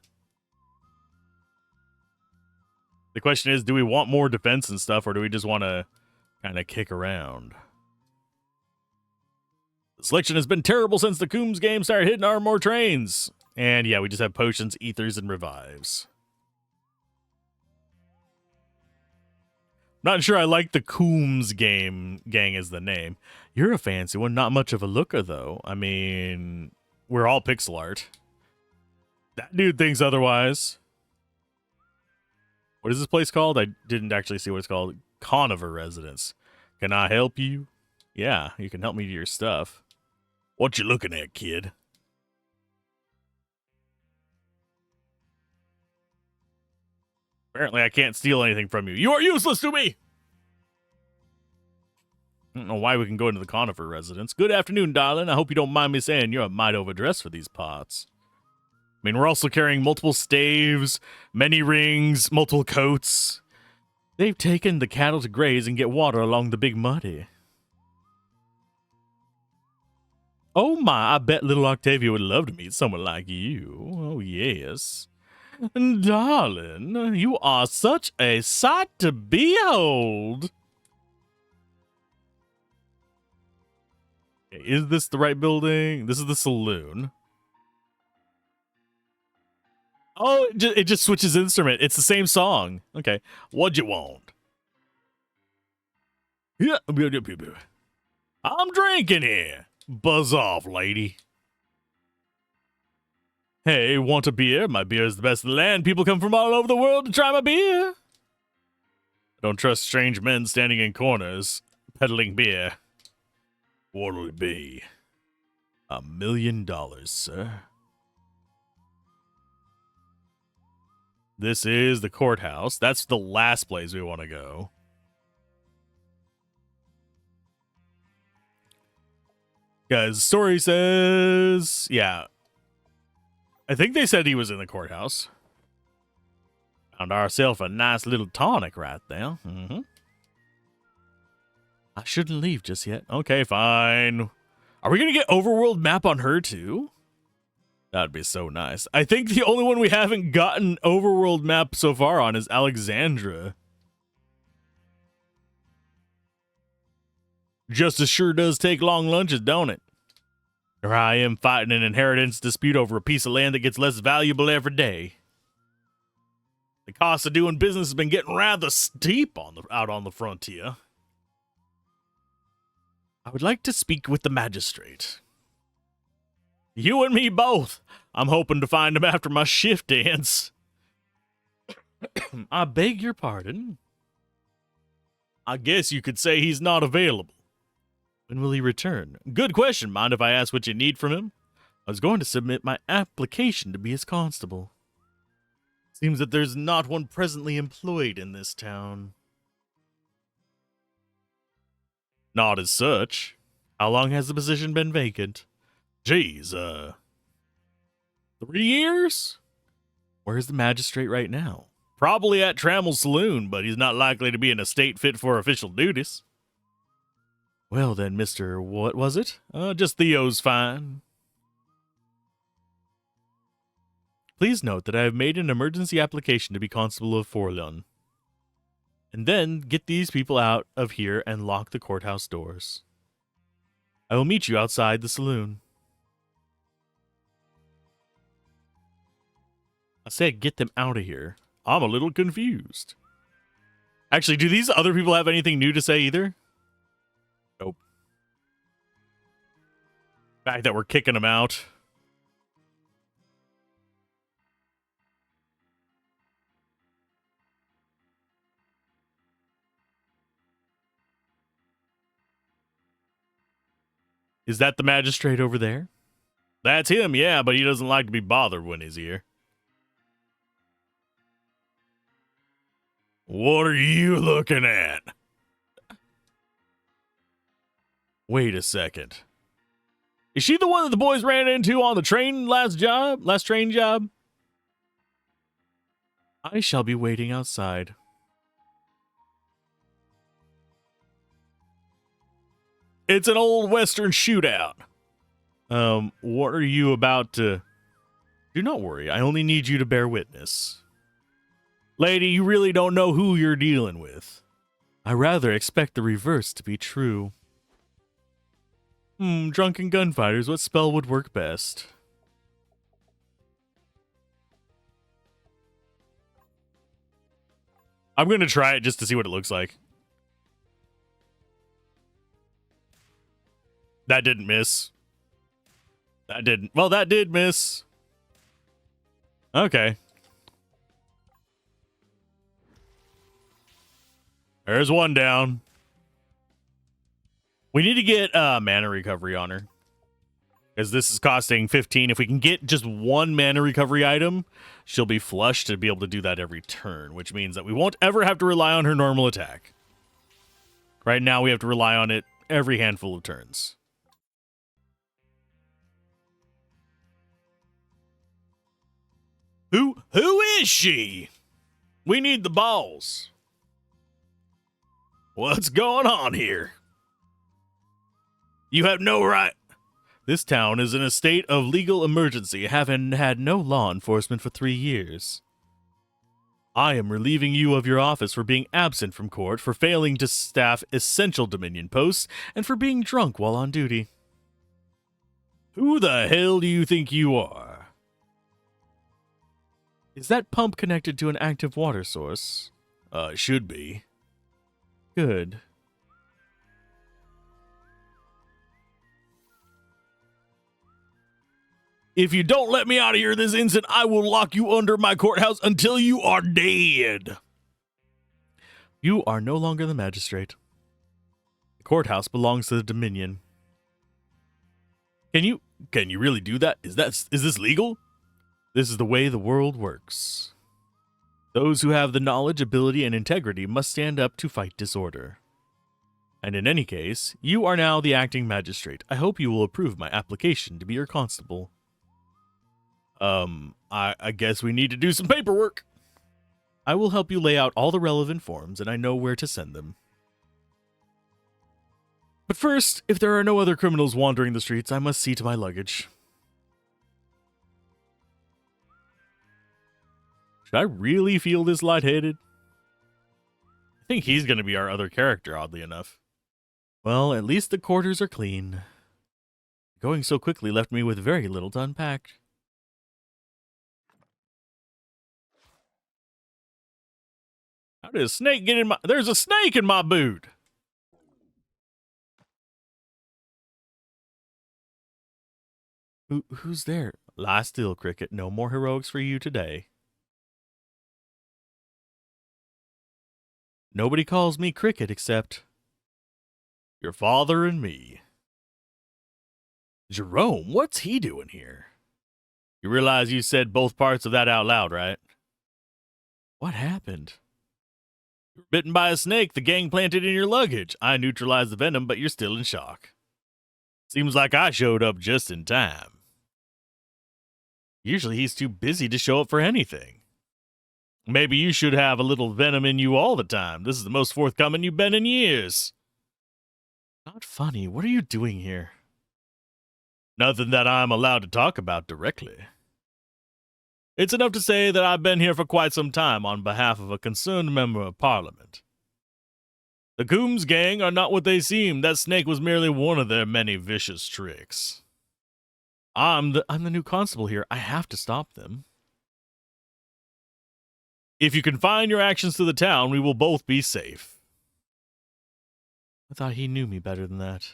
The question is, do we want more defense and stuff, or do we just want to kind of kick around? The selection has been terrible since the Coombs game started hitting our more trains. And yeah, we just have potions, ethers, and revives. Not sure I like the Coombs gang as the name. You're a fancy one, not much of a looker, though. I mean, we're all pixel art. That dude thinks otherwise. What is this place called? I didn't actually see what it's called. Conover Residence. Can I help you? Yeah, you can help me do your stuff. What you looking at, kid? Apparently I can't steal anything from you. You are useless to me! I don't know why we can go into the Conifer residence. Good afternoon, darling. I hope you don't mind me saying you're a mite overdressed for these parts. I mean, we're also carrying multiple staves, many rings, multiple coats. They've taken the cattle to graze and get water along the Big Muddy. Oh my, I bet little Octavia would love to meet someone like you. Oh, yes. Darling, you are such a sight to behold. Okay, is this the right building? This is the saloon. Oh, it just switches instrument. It's the same song. Okay. What'd you want? Yeah. I'm drinking here. Buzz off, lady. Hey, want a beer? My beer is the best in the land. People come from all over the world to try my beer. I don't trust strange men standing in corners, peddling beer. What'll it be? $1 million, sir. This is the courthouse. That's the last place we want to go. Because story says, yeah, I think they said he was in the courthouse. Found ourselves a nice little tonic right there. Mm-hmm. I shouldn't leave just yet. Okay, fine. Are we going to get overworld map on her too? That'd be so nice. I think the only one we haven't gotten overworld map so far on is Alexandra. Just as sure does take long lunches, don't it? Here I am fighting an inheritance dispute over a piece of land that gets less valuable every day. The cost of doing business has been getting rather steep out on the frontier. I would like to speak with the magistrate. You and me both. I'm hoping to find him after my shift ends. I beg your pardon. I guess you could say he's not available. When will he return? Good question. Mind if I ask what you need from him? I was going to submit my application to be his constable. Seems that there's not one presently employed in this town. Not as such. How long has the position been vacant? Geez, 3 years? Where's the magistrate right now? Probably at Trammel's saloon, but he's not likely to be in a state fit for official duties. Well then, Mr. What was it? Just Theo's fine. Please note that I have made an emergency application to be Constable of Forlun. And then get these people out of here and lock the courthouse doors. I will meet you outside the saloon. I said get them out of here. I'm a little confused. Actually, do these other people have anything new to say either? Nope. The fact that we're kicking them out. Is that the magistrate over there? That's him, yeah, but he doesn't like to be bothered when he's here. What are you looking at? Wait a second. Is she the one that the boys ran into on the train last train job? I shall be waiting outside. It's an old western shootout. What are you about to... Do not worry, I only need you to bear witness. Lady, you really don't know who you're dealing with. I rather expect the reverse to be true. Drunken gunfighters, what spell would work best? I'm going to try it just to see what it looks like. That didn't miss. That didn't. Well, that did miss. Okay. There's one down. We need to get mana recovery on her. Because this is costing 15. If we can get just one mana recovery item, she'll be flushed to be able to do that every turn, which means that we won't ever have to rely on her normal attack. Right now, we have to rely on it every handful of turns. Who is she? We need the balls. What's going on here? You have no right. This town is in a state of legal emergency, having had no law enforcement for 3 years. I am relieving you of your office for being absent from court, for failing to staff essential Dominion posts, and for being drunk while on duty. Who the hell do you think you are? Is that pump connected to an active water source? It should be. Good. If you don't let me out of here this instant, I will lock you under my courthouse until you are dead. You are no longer the magistrate. The courthouse belongs to the Dominion. Can you really do that? Is this legal? This is the way the world works. Those who have the knowledge, ability, and integrity must stand up to fight disorder. And in any case, you are now the acting magistrate. I hope you will approve my application to be your constable. I guess we need to do some paperwork. I will help you lay out all the relevant forms, and I know where to send them. But first, if there are no other criminals wandering the streets, I must see to my luggage. Should I really feel this lightheaded? I think he's going to be our other character, oddly enough. Well, at least the quarters are clean. Going so quickly left me with very little to unpack. How did a snake get in my... There's a snake in my boot! Who's there? Lie still, Cricket. No more heroics for you today. Nobody calls me Cricket except your father and me. Jerome, what's he doing here? You realize you said both parts of that out loud, right? What happened? You were bitten by a snake the gang planted in your luggage. I neutralized the venom, but you're still in shock. Seems like I showed up just in time. Usually he's too busy to show up for anything. Maybe you should have a little venom in you all the time. This is the most forthcoming you've been in years. Not funny. What are you doing here? Nothing that I'm allowed to talk about directly. It's enough to say that I've been here for quite some time on behalf of a concerned member of Parliament. The Coombs gang are not what they seem. That snake was merely one of their many vicious tricks. I'm the new constable here. I have to stop them. If you confine your actions to the town, we will both be safe. I thought he knew me better than that.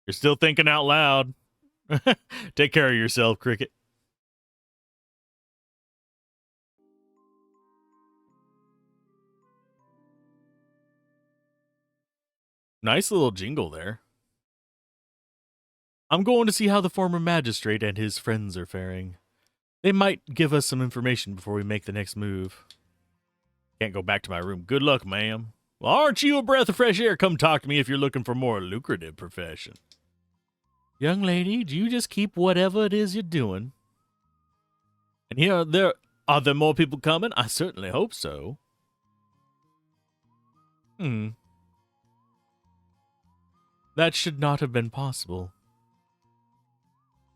You're still thinking out loud. Take care of yourself, Cricket. Nice little jingle there. I'm going to see how the former magistrate and his friends are faring. They might give us some information before we make the next move. Can't go back to my room. Good luck, ma'am. Well, aren't you a breath of fresh air? Come talk to me if you're looking for a more lucrative profession. Young lady, do you just keep whatever it is you're doing? And are there more people coming? I certainly hope so. That should not have been possible.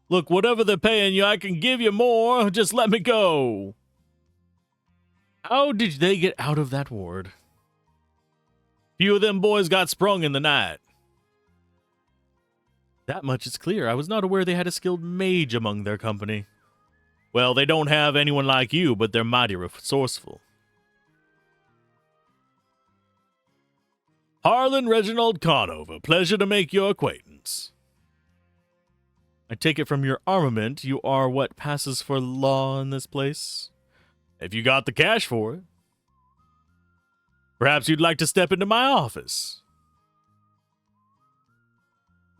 Look, whatever they're paying you, I can give you more. Just let me go. How did they get out of that ward? Few of them boys got sprung in the night. That much is clear. I was not aware they had a skilled mage among their company. Well, they don't have anyone like you, but they're mighty resourceful. Harlan Reginald Conover, pleasure to make your acquaintance. I take it from your armament, you are what passes for law in this place? If you got the cash for it. Perhaps you'd like to step into my office.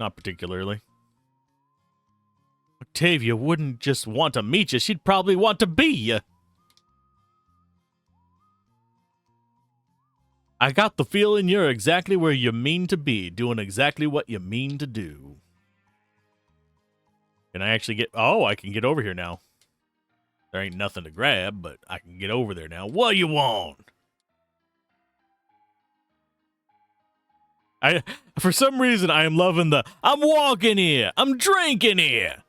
Not particularly. Octavia wouldn't just want to meet you, she'd probably want to be you. I got the feeling you're exactly where you mean to be, doing exactly what you mean to do. Can I actually get... Oh, I can get over here now. There ain't nothing to grab, but I can get over there now. What do you want? For some reason, I am loving the I'm walking here, I'm drinking here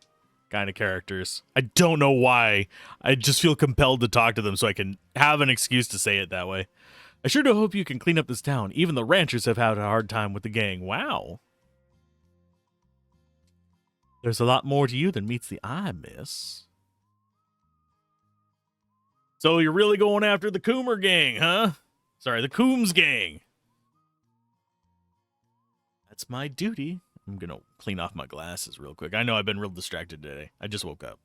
kind of characters. I don't know why. I just feel compelled to talk to them so I can have an excuse to say it that way. I sure do hope you can clean up this town. Even the ranchers have had a hard time with the gang. Wow. There's a lot more to you than meets the eye, miss. So you're really going after the Coomer gang, huh? Sorry, the Coombs gang. That's my duty. I'm going to clean off my glasses real quick. I know I've been real distracted today. I just woke up.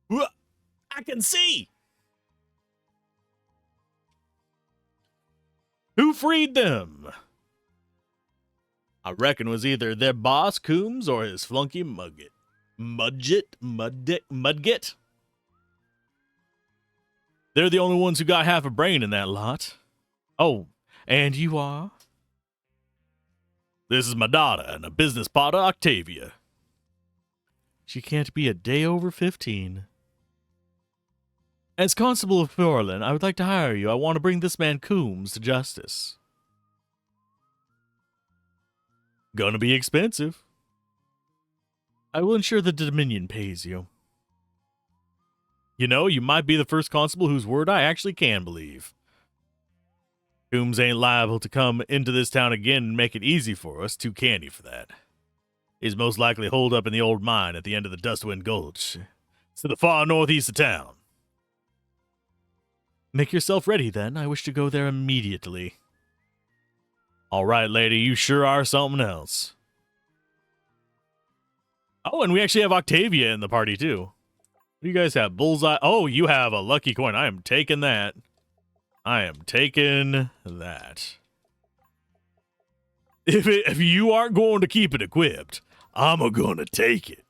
I can see. Who freed them? I reckon it was either their boss, Coombs, or his flunky Mudget. They're the only ones who got half a brain in that lot. Oh, and you are? This is my daughter and a business partner, Octavia. She can't be a day over 15. As Constable of Portland, I would like to hire you. I want to bring this man Coombs to justice. Gonna be expensive. I will ensure the Dominion pays you. You know, you might be the first constable whose word I actually can believe. Coombs ain't liable to come into this town again and make it easy for us. Too canny for that. He's most likely holed up in the old mine at the end of the Dustwind Gulch. It's to the far northeast of town. Make yourself ready, then. I wish to go there immediately. All right, lady, you sure are something else. Oh, and we actually have Octavia in the party, too. What do you guys have? Bullseye. Oh, you have a lucky coin. I am taking that. I am taking that. If you aren't going to keep it equipped, I'm going to take it.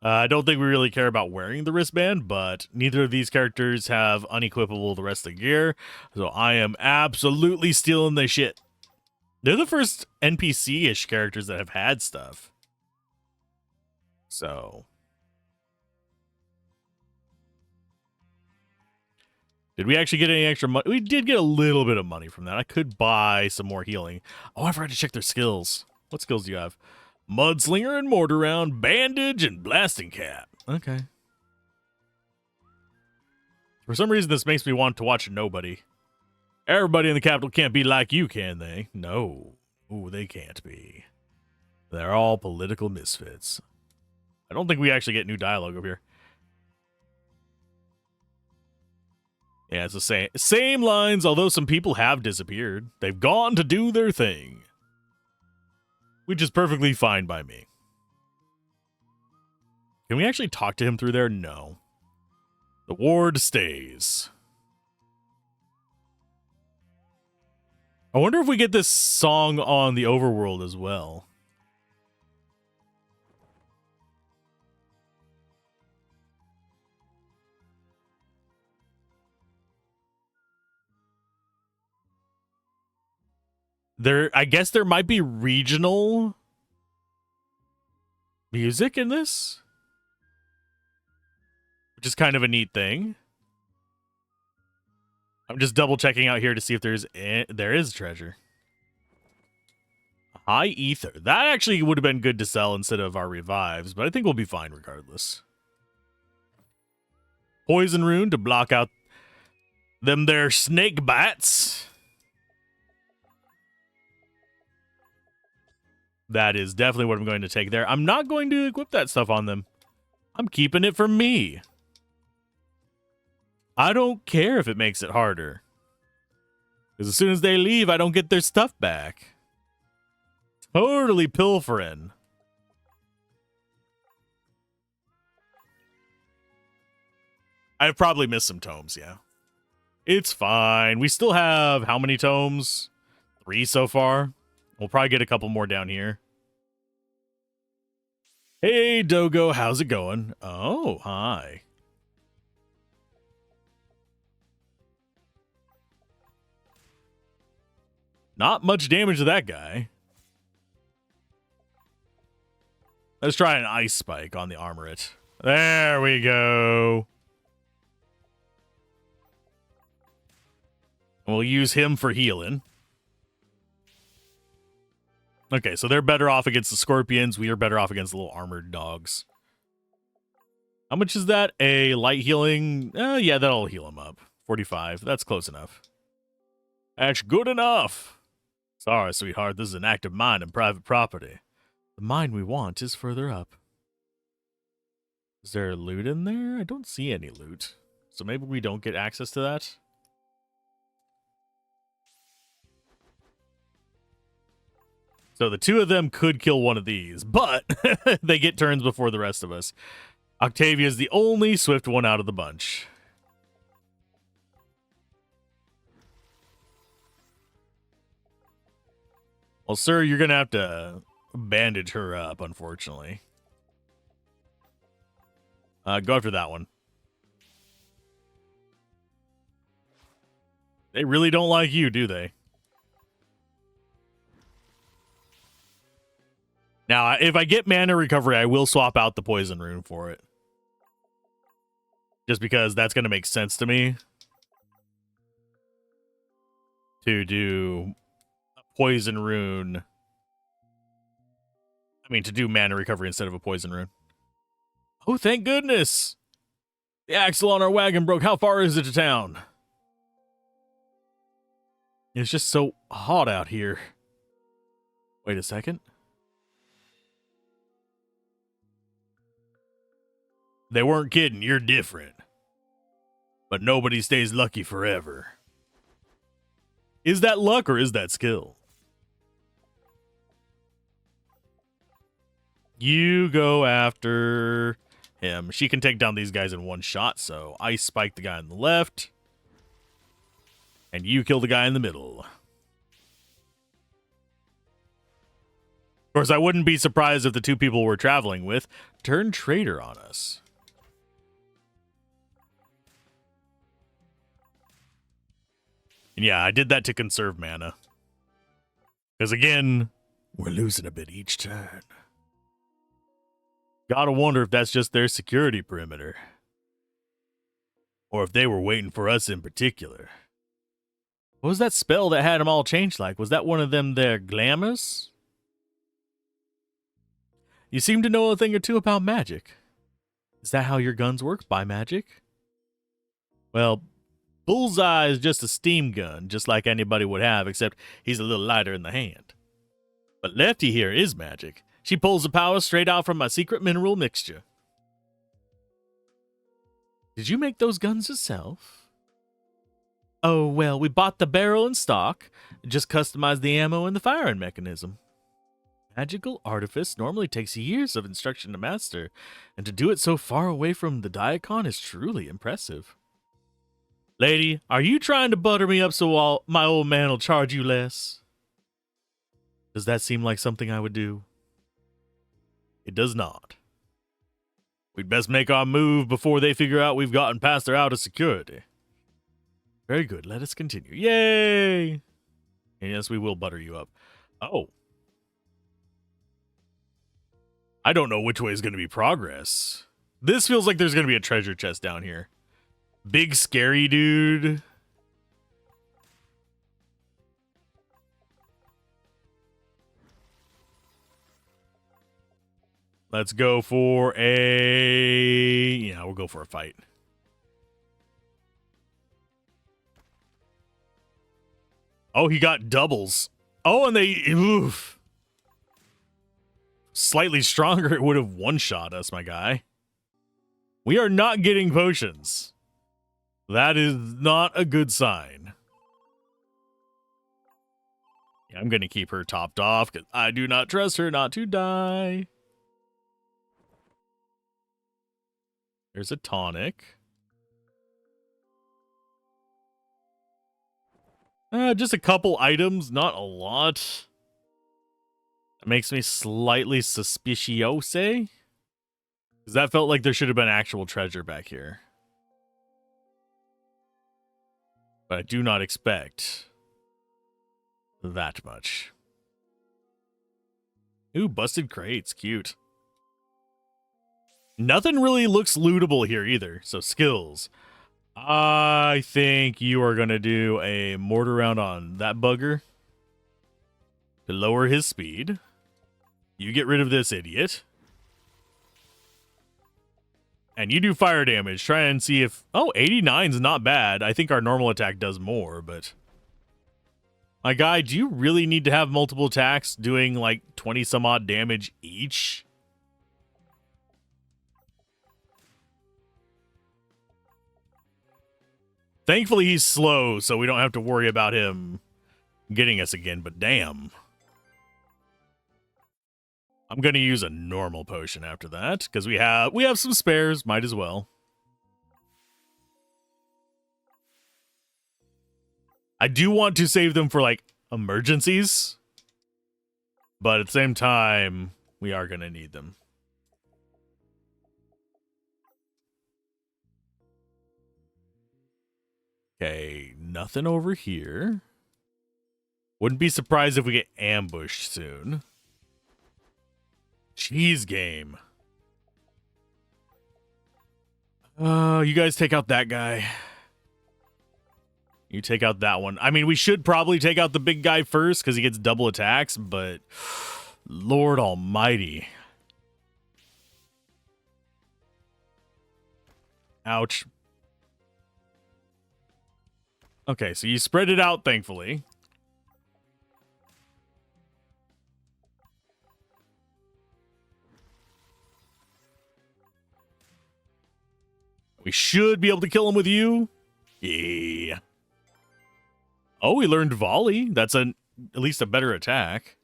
I don't think we really care about wearing the wristband, but neither of these characters have unequipable the rest of the gear, so I am absolutely stealing their shit. They're the first NPC-ish characters that have had stuff. So... did we actually get any extra money? We did get a little bit of money from that. I could buy some more healing. Oh, I forgot to check their skills. What skills do you have? Mudslinger and Mortar Round, Bandage, and Blasting Cap. Okay. For some reason, this makes me want to watch Nobody. Everybody in the capital can't be like you, can they? No. Ooh, they can't be. They're all political misfits. I don't think we actually get new dialogue over here. Yeah, it's the same lines, although some people have disappeared. They've gone to do their thing. Which is perfectly fine by me. Can we actually talk to him through there? No. The ward stays. I wonder if we get this song on the overworld as well. I guess there might be regional music in this, which is kind of a neat thing. I'm just double checking out here to see if there is treasure. High ether. That actually would have been good to sell instead of our revives, but I think we'll be fine regardless. Poison rune to block out them there snake bites. That is definitely what I'm going to take there. I'm not going to equip that stuff on them. I'm keeping it for me. I don't care if it makes it harder. Because as soon as they leave, I don't get their stuff back. Totally pilfering. I've probably missed some tomes, yeah. It's fine. We still have how many tomes? 3 so far. We'll probably get a couple more down here. Hey, Dogo, how's it going? Oh, hi. Not much damage to that guy. Let's try an ice spike on the armoret. There we go. We'll use him for healing. Okay, so they're better off against the scorpions. We are better off against the little armored dogs. How much is that? A light healing? Yeah, that'll heal him up. 45. That's close enough. That's good enough. Sorry, sweetheart. This is an active mine and private property. The mine we want is further up. Is there loot in there? I don't see any loot. So maybe we don't get access to that? So the two of them could kill one of these, but they get turns before the rest of us. Octavia's the only swift one out of the bunch. Well, sir, you're going to have to bandage her up, unfortunately. Go after that one. They really don't like you, do they? Now, if I get mana recovery, I will swap out the poison rune for it. Just because that's going to make sense to me. To do a poison rune. I mean, to do mana recovery instead of a poison rune. Oh, thank goodness! The axle on our wagon broke. How far is it to town? It's just so hot out here. Wait a second. They weren't kidding. You're different. But nobody stays lucky forever. Is that luck or is that skill? You go after him. She can take down these guys in one shot, so Ice Spike the guy on the left. And you kill the guy in the middle. Of course, I wouldn't be surprised if the two people we're traveling with turn traitor on us. And yeah, I did that to conserve mana. Because again, we're losing a bit each turn. Gotta wonder if that's just their security perimeter. Or if they were waiting for us in particular. What was that spell that had them all changed like? Was that one of them their glamours? You seem to know a thing or two about magic. Is that how your guns work? By magic? Well, Bullseye is just a steam gun, just like anybody would have, except he's a little lighter in the hand. But Lefty here is magic. She pulls the power straight out from my secret mineral mixture. Did you make those guns yourself? Oh, well, we bought the barrel and stock, just customized the ammo and the firing mechanism. Magical artifice normally takes years of instruction to master, and to do it so far away from the Diacon is truly impressive. Lady, are you trying to butter me up so my old man will charge you less? Does that seem like something I would do? It does not. We'd best make our move before they figure out we've gotten past their outer security. Very good, let us continue. Yay! And yes, we will butter you up. Oh. I don't know which way is going to be progress. This feels like there's going to be a treasure chest down here. Big scary dude. Let's go for a... Yeah, we'll go for a fight. Oh, he got doubles. Oh, and they... Oof. Slightly stronger, it would have one-shot us, my guy. We are not getting potions. That is not a good sign. Yeah, I'm going to keep her topped off because I do not trust her not to die. There's a tonic. Just a couple items, not a lot. That makes me slightly suspicious. Because that felt like there should have been actual treasure back here. But I do not expect that much. Ooh, busted crates. Cute. Nothing really looks lootable here either. So skills. I think you are going to do a mortar round on that bugger to lower his speed. You get rid of this idiot. And you do fire damage. Try and see if... Oh, 89 is not bad. I think our normal attack does more, but... My guy, do you really need to have multiple attacks doing like 20 some odd damage each? Thankfully, he's slow, so we don't have to worry about him getting us again, but damn. I'm going to use a normal potion after that, because we have some spares, might as well. I do want to save them for, like, emergencies, but at the same time, we are going to need them. Okay, nothing over here. Wouldn't be surprised if we get ambushed soon. Cheese game. You guys take out that guy. You take out that one. I mean, we should probably take out the big guy first because he gets double attacks, but Lord Almighty. Ouch. Okay, so you spread it out, thankfully. We should be able to kill him with you. Yeah. Oh, we learned volley. That's at least a better attack.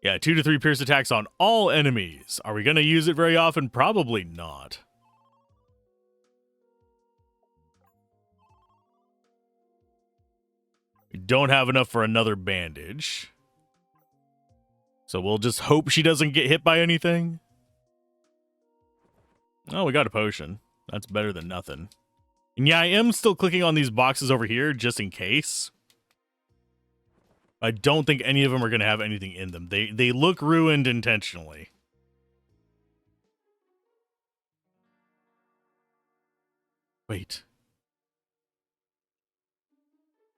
Yeah, 2 to 3 pierce attacks on all enemies. Are we going to use it very often? Probably not. We don't have enough for another bandage. So we'll just hope she doesn't get hit by anything. Oh, we got a potion. That's better than nothing. And yeah, I am still clicking on these boxes over here just in case. I don't think any of them are going to have anything in them. They look ruined intentionally. Wait.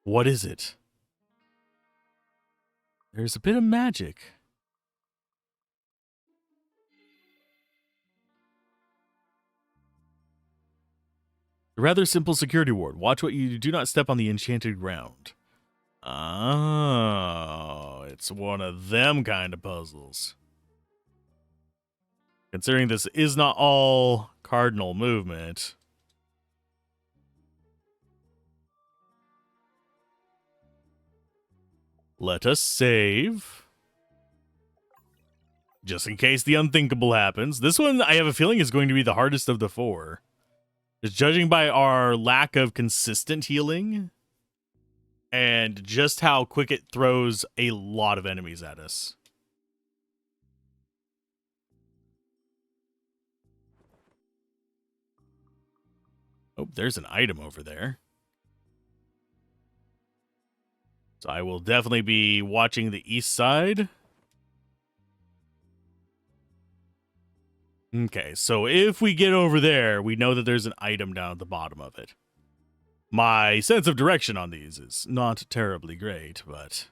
What is it? There's a bit of magic. A rather simple security ward. Watch what you do, not step on the enchanted ground. Oh, it's one of them kind of puzzles. Considering this is not all cardinal movement. Let us save. Just in case the unthinkable happens. This one, I have a feeling, is going to be the hardest of the 4. Just judging by our lack of consistent healing and just how quick it throws a lot of enemies at us. Oh, there's an item over there. So I will definitely be watching the east side. Okay, so if we get over there, we know that there's an item down at the bottom of it. My sense of direction on these is not terribly great, but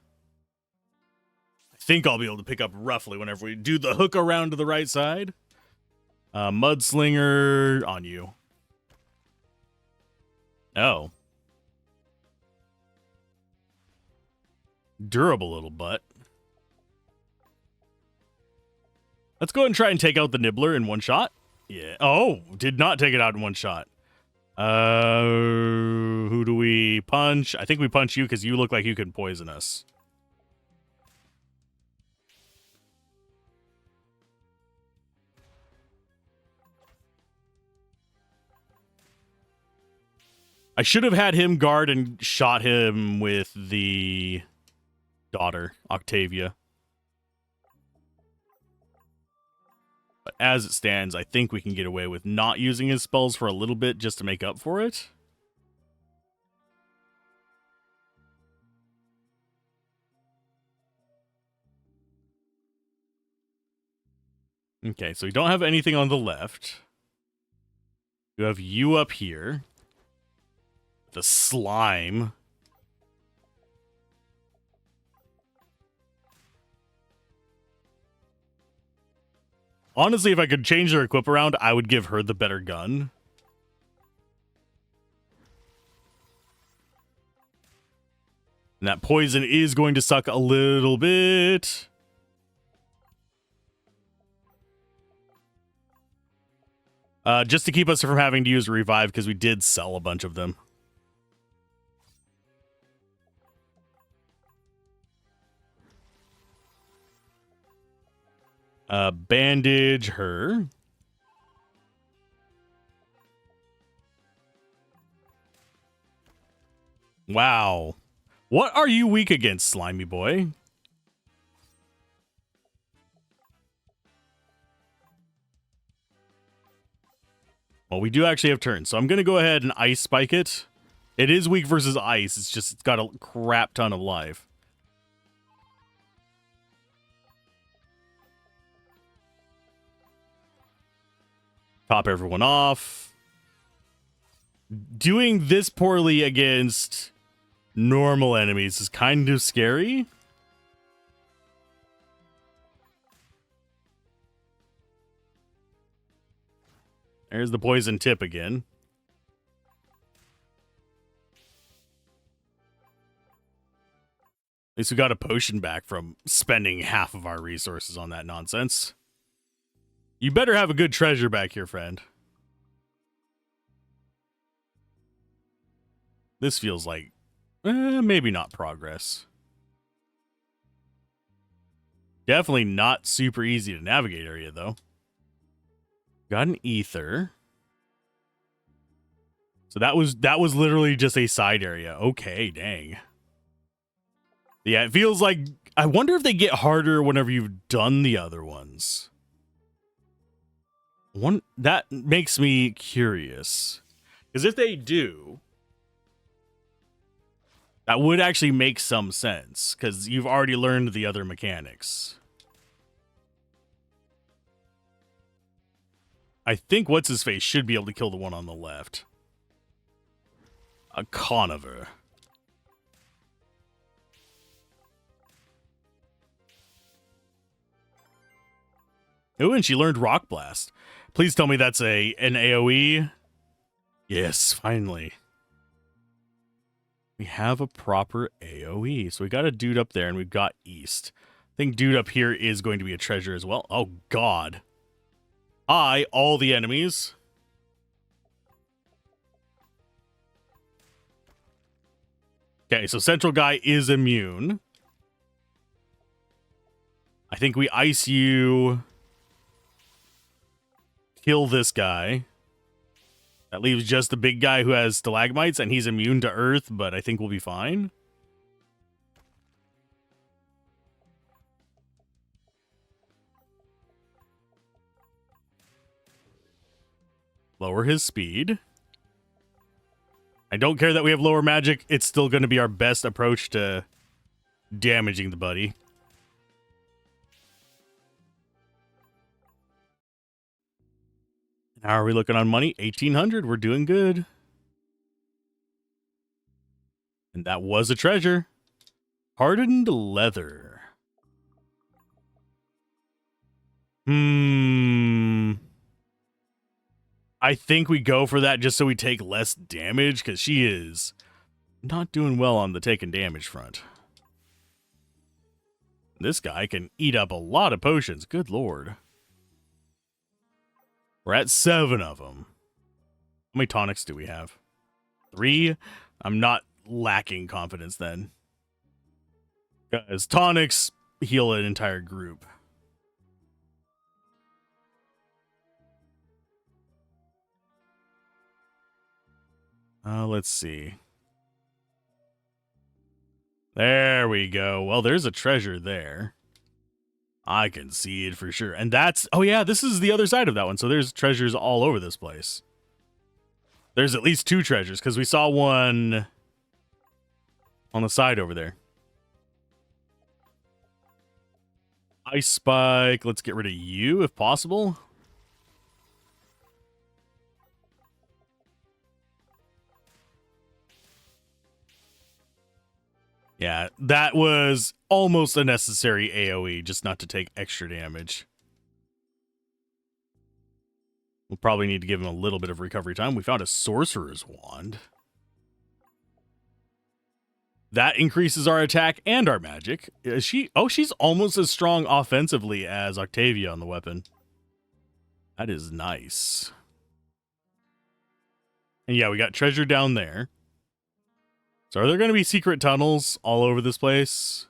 I think I'll be able to pick up roughly whenever we do the hook around to the right side. Mudslinger on you. Oh. Durable little butt. Let's go ahead and try and take out the Nibbler in one shot. Yeah. Oh, did not take it out in one shot. Who do we punch? I think we punch you because you look like you can poison us. I should have had him guard and shot him with the daughter, Octavia. But as it stands, I think we can get away with not using his spells for a little bit just to make up for it. Okay, so we don't have anything on the left. You have you up here. The slime. Honestly, if I could change their equip around, I would give her the better gun. And that poison is going to suck a little bit. Just to keep us from having to use revive, because we did sell a bunch of them. Bandage her. Wow. What are you weak against, slimy boy? Well, we do actually have turns, so I'm going to go ahead and ice spike it. It is weak versus ice. It's just it's got a crap ton of life. Top everyone off. Doing this poorly against normal enemies is kind of scary. There's the poison tip again. At least we got a potion back from spending half of our resources on that nonsense. You better have a good treasure back here, friend. This feels like maybe not progress. Definitely not super easy to navigate area, though. Got an ether. So that was literally just a side area. Okay, dang. Yeah, it feels like... I wonder if they get harder whenever you've done the other ones. That makes me curious. Because if they do... that would actually make some sense. Because you've already learned the other mechanics. I think What's-His-Face should be able to kill the one on the left. A Conover. Oh, and she learned Rock Blast. Please tell me that's an AoE. Yes, finally. We have a proper AoE. So we got a dude up there and we've got east. I think dude up here is going to be a treasure as well. Oh, God. All the enemies. Okay, so central guy is immune. I think we ice you. Kill this guy. That leaves just the big guy who has stalagmites, and he's immune to earth, but I think we'll be fine. Lower his speed. I don't care that we have lower magic. It's still going to be our best approach to damaging the buddy. How are we looking on money? 1,800. We're doing good. And that was a treasure. Hardened leather. I think we go for that just so we take less damage, because she is not doing well on the taking damage front. This guy can eat up a lot of potions. Good lord. We're at 7 of them. How many tonics do we have? 3? I'm not lacking confidence then. Guys, tonics heal an entire group. Let's see. There we go. Well, there's a treasure there. I can see it for sure. And that's... oh, yeah, this is the other side of that one. So there's treasures all over this place. There's at least 2 treasures, because we saw one on the side over there. Ice Spike. Let's get rid of you, if possible. Yeah, that was almost a necessary AoE, just not to take extra damage. We'll probably need to give him a little bit of recovery time. We found a Sorcerer's Wand. That increases our attack and our magic. Is she? Oh, she's almost as strong offensively as Octavia on the weapon. That is nice. And yeah, we got treasure down there. So are there going to be secret tunnels all over this place?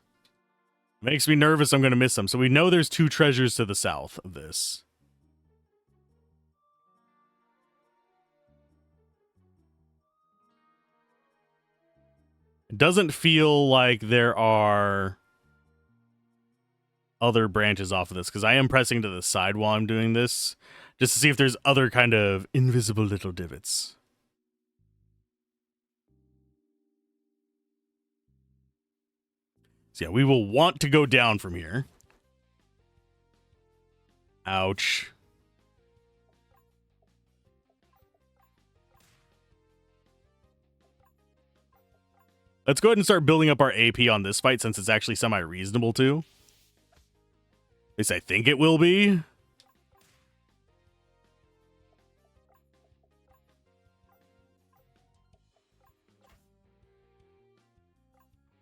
Makes me nervous I'm going to miss them. So we know there's 2 treasures to the south of this. It doesn't feel like there are other branches off of this, because I am pressing to the side while I'm doing this. just to see if there's other kind of invisible little divots. So yeah, we will want to go down from here. Ouch. Let's go ahead and start building up our AP on this fight since it's actually semi-reasonable to. At least I think it will be.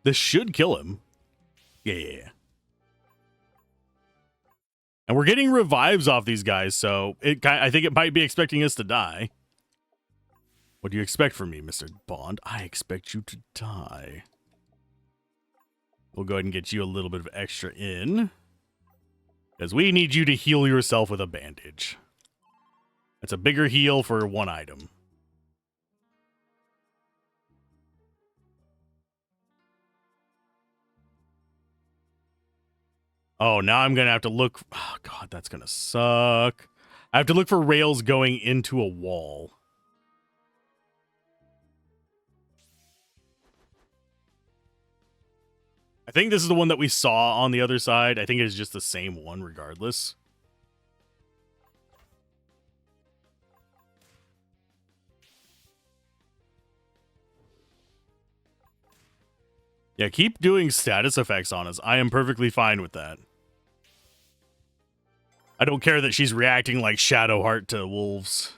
This should kill him. Yeah. And we're getting revives off these guys, so I think it might be expecting us to die. What do you expect from me, Mr. Bond? I expect you to die. We'll go ahead and get you a little bit of extra in. Because we need you to heal yourself with a bandage. That's a bigger heal for one item. Oh, now I'm going to have to look... Oh, God, that's going to suck. I have to look for rails going into a wall. I think this is the one that we saw on the other side. I think it's just the same one regardless. Yeah, keep doing status effects on us. I am perfectly fine with that. I don't care that she's reacting like Shadowheart to wolves.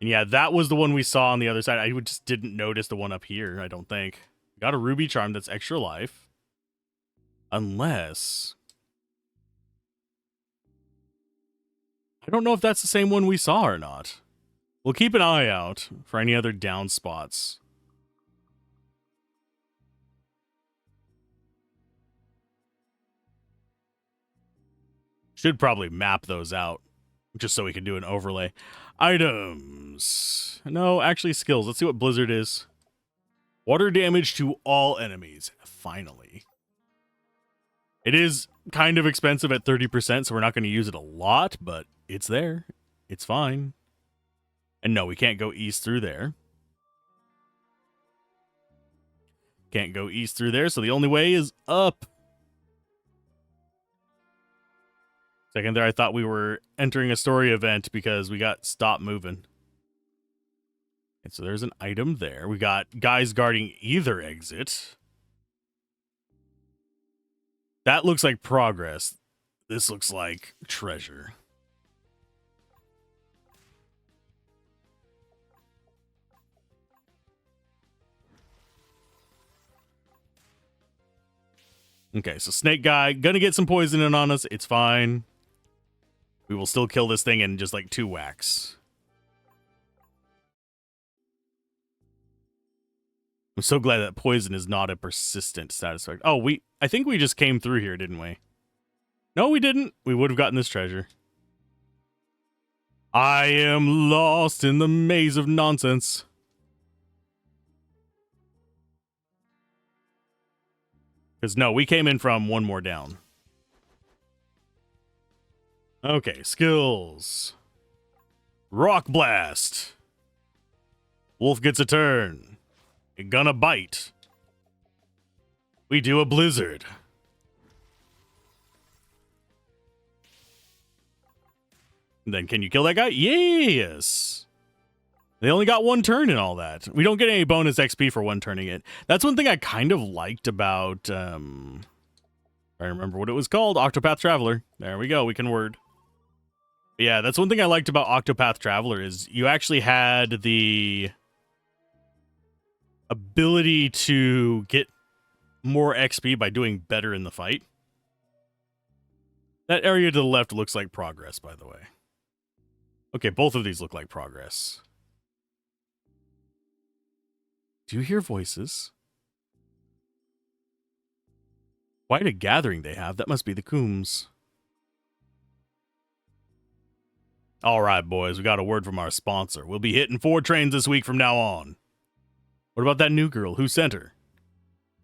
And yeah, that was the one we saw on the other side. I just didn't notice the one up here, I don't think. Got a ruby charm that's extra life. Unless... I don't know if that's the same one we saw or not. We'll keep an eye out for any other down spots. Should probably map those out, just so we can do an overlay. Items. No, actually skills. Let's see what Blizzard is. Water damage to all enemies. Finally. It is kind of expensive at 30%, so we're not going to use it a lot, but it's there. It's fine. And no, we can't go east through there. Can't go east through there, so the only way is up. Second there, I thought we were entering a story event because we got stopped moving. And so there's an item there. We got guys guarding either exit. That looks like progress. This looks like treasure. Okay, so Snake Guy, gonna get some poison in on us. It's fine. We will still kill this thing in just like 2 whacks. I'm so glad that poison is not a persistent status effect. Oh, I think we just came through here, didn't we? No, we didn't. We would have gotten this treasure. I am lost in the maze of nonsense. Because no, we came in from one more down. Okay, skills. Rock Blast. Wolf gets a turn. Gonna bite. We do a blizzard. And then can you kill that guy? Yes. They only got 1 turn and all that. We don't get any bonus XP for 1 turning it. That's one thing I kind of liked about I remember what it was called. Octopath Traveler. There we go. We can word. But yeah, that's one thing I liked about Octopath Traveler is you actually had the ability to get more XP by doing better in the fight. That area to the left looks like progress, by the way. Okay, both of these look like progress. Do you hear voices? Quite a gathering they have. That must be the Coombs. All right, boys, we got a word from our sponsor. We'll be hitting 4 trains this week from now on. What about that new girl? Who sent her?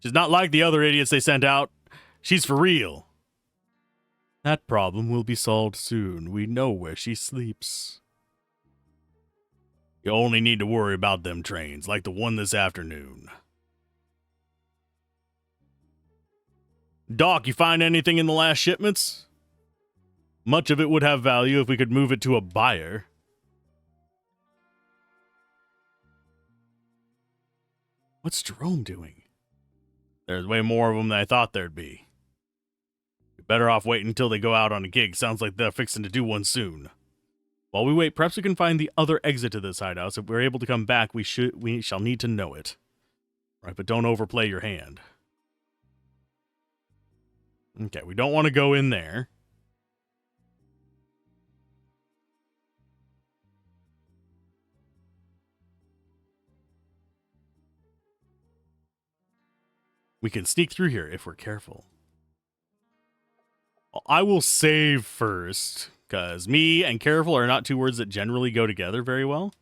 She's not like the other idiots they sent out. She's for real. That problem will be solved soon. We know where she sleeps. You only need to worry about them trains, like the one this afternoon. Doc, you find anything in the last shipments? Much of it would have value if we could move it to a buyer. What's Jerome doing? There's way more of them than I thought there'd be. You're better off waiting until they go out on a gig. Sounds like they're fixing to do one soon. While we wait, perhaps we can find the other exit to this hideout. If we're able to come back, we shall need to know it. Right, but don't overplay your hand. Okay, we don't want to go in there. We can sneak through here if we're careful. I will save first, because me and careful are not two words that generally go together very well.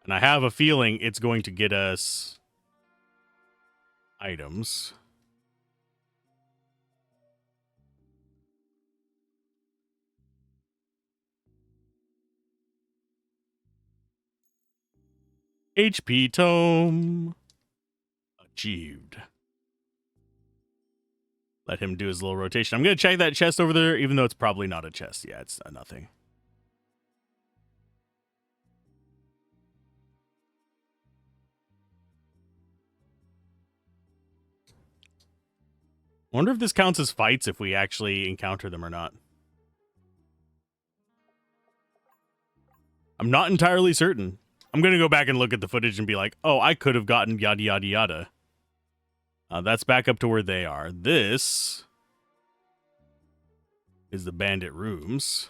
And I have a feeling it's going to get us items. HP tome. Achieved. Let him do his little rotation. I'm going to check that chest over there, even though it's probably not a chest. Yeah, it's nothing. Wonder if this counts as fights if we actually encounter them or not. I'm not entirely certain. I'm going to go back and look at the footage and be like, oh, I could have gotten yada, yada, yada. That's back up to where they are. This is the bandit rooms.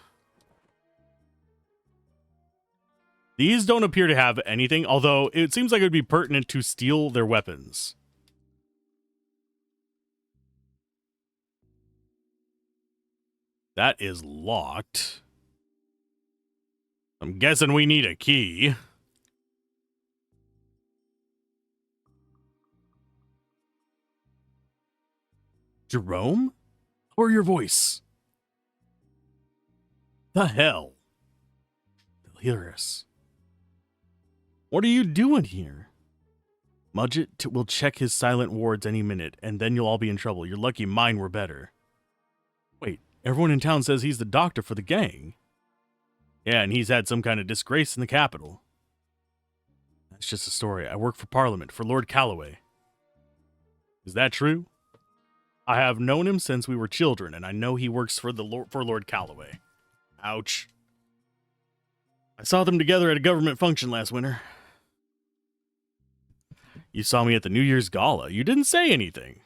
These don't appear to have anything, although it seems like it would be pertinent to steal their weapons. That is locked. I'm guessing we need a key. Jerome? Lower your voice. The hell? They'll hear us. What are you doing here? Mudgett will check his silent wards any minute, and then you'll all be in trouble. You're lucky mine were better. Wait, everyone in town says he's the doctor for the gang. Yeah, and he's had some kind of disgrace in the capital. That's just a story. I work for Parliament, for Lord Calloway. Is that true? I have known him since we were children, and I know he works for Lord Calloway. Ouch. I saw them together at a government function last winter. You saw me at the New Year's Gala. You didn't say anything.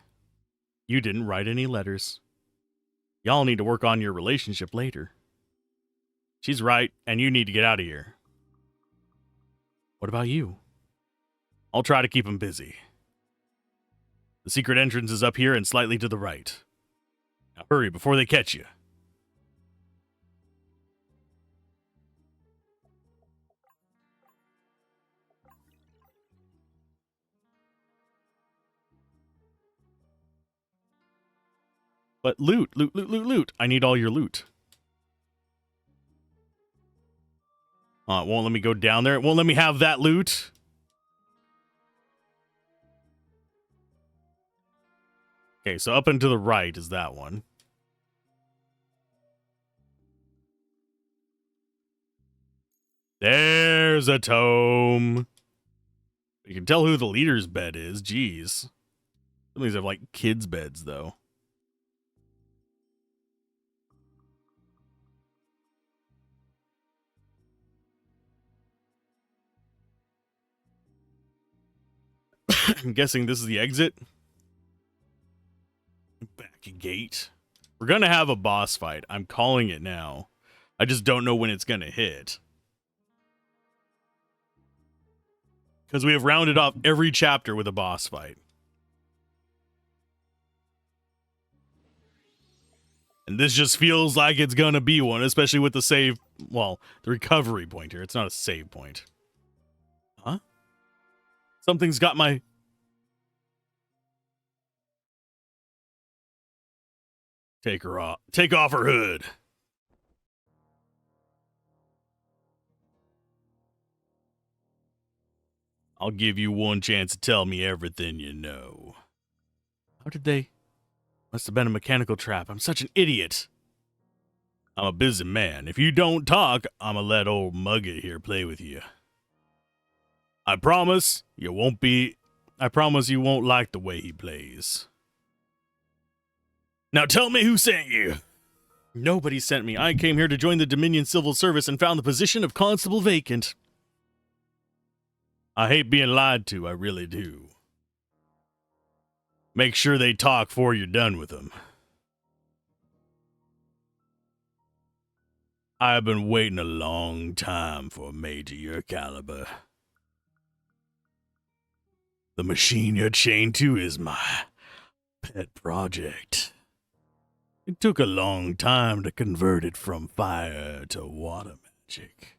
You didn't write any letters. Y'all need to work on your relationship later. She's right, and you need to get out of here. What about you? I'll try to keep him busy. The secret entrance is up here and slightly to the right. Now hurry before they catch you. But loot. I need all your loot. It won't let me go down there. It won't let me have that loot. Okay, so up and to the right is that one. There's a tome. You can tell who the leader's bed is. Jeez. Some of these have, like, kids' beds, though. I'm guessing this is the exit. Back gate. We're gonna have a boss fight. I'm calling it now. I just don't know when it's gonna hit. Because we have rounded off every chapter with a boss fight. And this just feels like it's gonna be one, especially with the save, well, the recovery point here. It's not a save point. Huh? Something's got my... Take her off. Take off her hood. I'll give you one chance to tell me everything you know. How did they... Must have been a mechanical trap. I'm such an idiot. I'm a busy man. If you don't talk, I'ma let old Mugget here play with you. I promise you won't like the way he plays. Now tell me who sent you. Nobody sent me. I came here to join the Dominion Civil Service and found the position of constable vacant. I hate being lied to, I really do. Make sure they talk before you're done with them. I've been waiting a long time for a mage of your caliber. The machine you're chained to is my pet project. It took a long time to convert it from fire to water magic.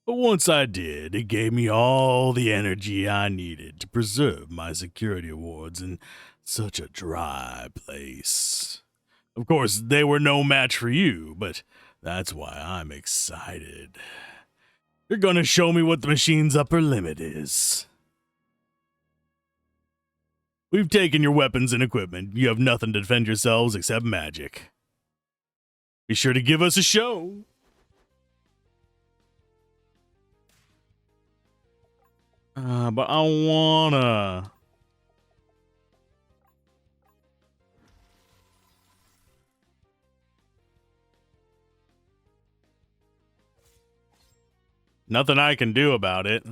But once I did, it gave me all the energy I needed to preserve my security awards in such a dry place. Of course, they were no match for you, but that's why I'm excited. You're gonna show me what the machine's upper limit is. We've taken your weapons and equipment. You have nothing to defend yourselves except magic. Be sure to give us a show. But I wanna... Nothing I can do about it.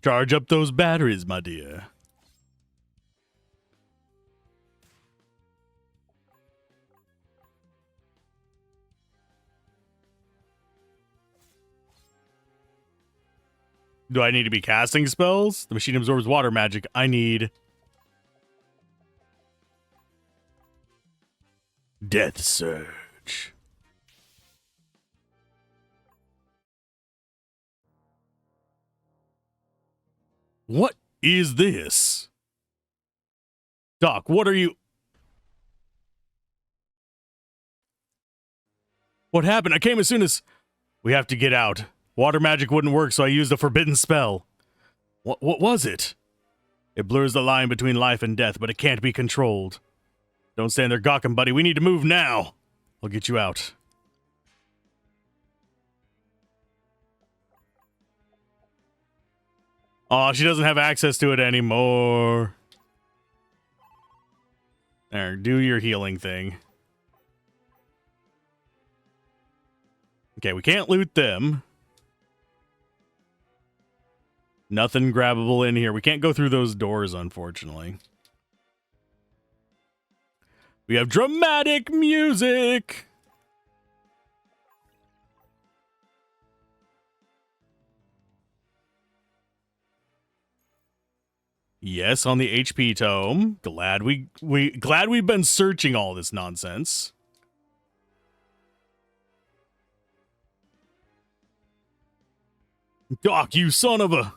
Charge up those batteries, my dear. Do I need to be casting spells? The machine absorbs water magic. I need... Death Surge. What is this? Doc, what are you... What happened? I came as soon as... We have to get out. Water magic wouldn't work, so I used a forbidden spell. What was it? It blurs the line between life and death, but it can't be controlled. Don't stand there gawking, buddy. We need to move now. I'll get you out. Oh, she doesn't have access to it anymore. There, do your healing thing. Okay, we can't loot them. Nothing grabbable in here. We can't go through those doors, unfortunately. We have dramatic music. Yes, on the HP tome. Glad we've been searching all this nonsense. Doc, you son of a...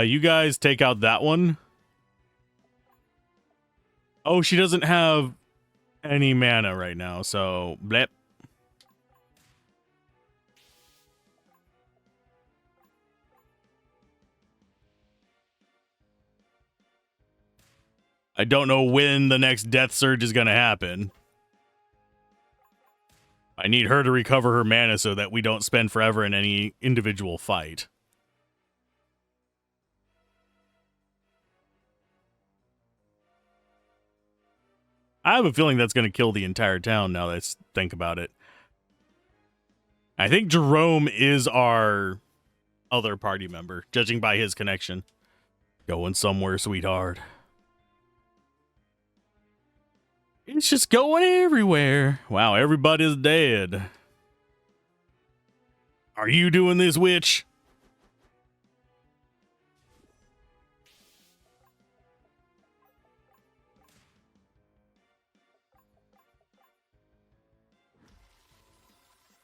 you guys take out that one. Oh, she doesn't have any mana right now, so blep. I don't know when the next death surge is going to happen. I need her to recover her mana so that we don't spend forever in any individual fight. I have a feeling that's going to kill the entire town now that I think about it. I think Jerome is our other party member, judging by his connection. Going somewhere, sweetheart. It's just going everywhere. Wow, everybody's dead. Are you doing this, witch?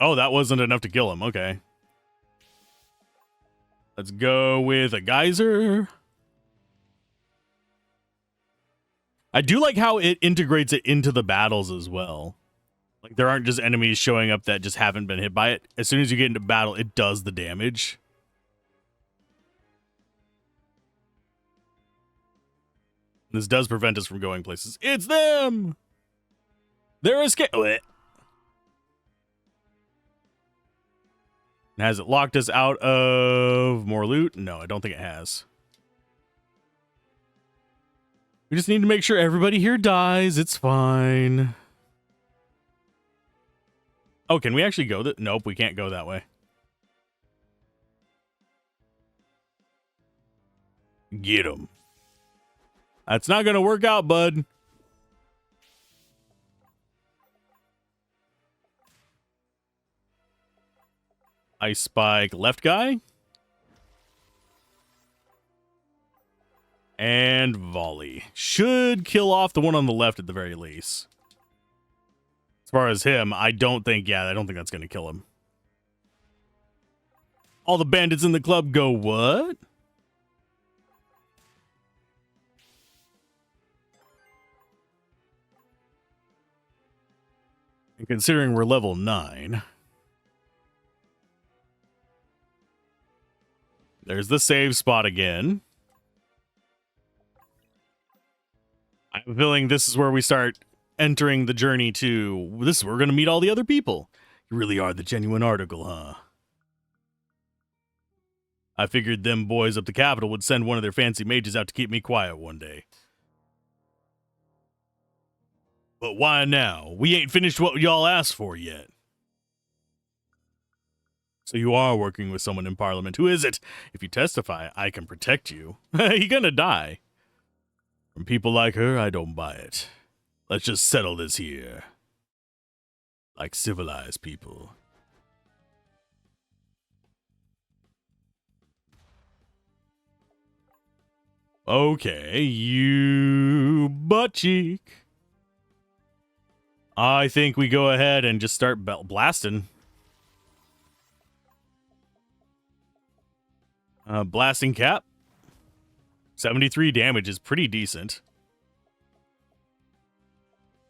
Oh, that wasn't enough to kill him. Okay. Let's go with a geyser. I do like how it integrates it into the battles as well. Like, there aren't just enemies showing up that just haven't been hit by it. As soon as you get into battle, it does the damage. This does prevent us from going places. It's them! They're escaping. Has it locked us out of more loot? No, I don't think it has. We just need to make sure everybody here dies. It's fine. Oh, can we actually go that? Nope, we can't go that way. Get him. That's not going to work out, bud. Ice spike left guy. And volley. Should kill off the one on the left at the very least. As far as him, I don't think that's going to kill him. All the bandits in the club go, what? And considering we're level 9. There's the save spot again. I have a feeling this is where we start entering the journey to this. We're going to meet all the other people. You really are the genuine article, huh? I figured them boys up the Capitol would send one of their fancy mages out to keep me quiet one day. But why now? We ain't finished what y'all asked for yet. So you are working with someone in Parliament. Who is it? If you testify, I can protect you. You're gonna die. From people like her, I don't buy it. Let's just settle this here. Like civilized people. Okay, you butt cheek. I think we go ahead and just start blasting. Blasting cap. 73 damage is pretty decent.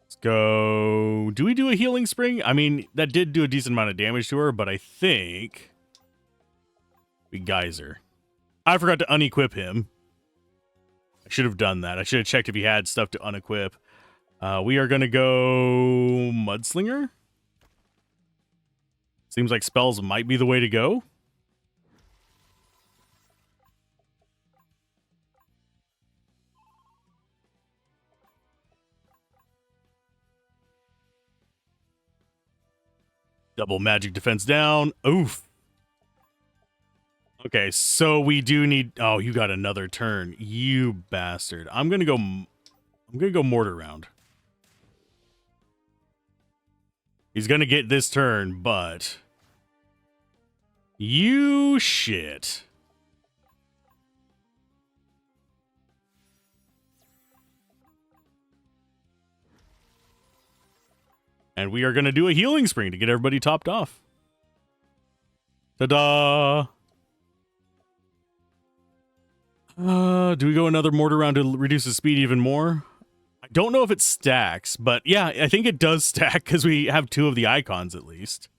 Let's go. Do we do a healing spring? I mean, that did do a decent amount of damage to her, but I think we geyser. I forgot to unequip him. I should have done that. I should have checked if he had stuff to unequip. We are going to go Mudslinger. Seems like spells might be the way to go. Double magic defense down. Oof. Okay, so we do need... Oh, you got another turn. You bastard. I'm going to go mortar round. He's going to get this turn, but... You shit. And we are going to do a healing spring to get everybody topped off. Ta-da! Do we go another mortar round to reduce the speed even more? I don't know if it stacks, but yeah, I think it does stack because we have 2 of the icons at least.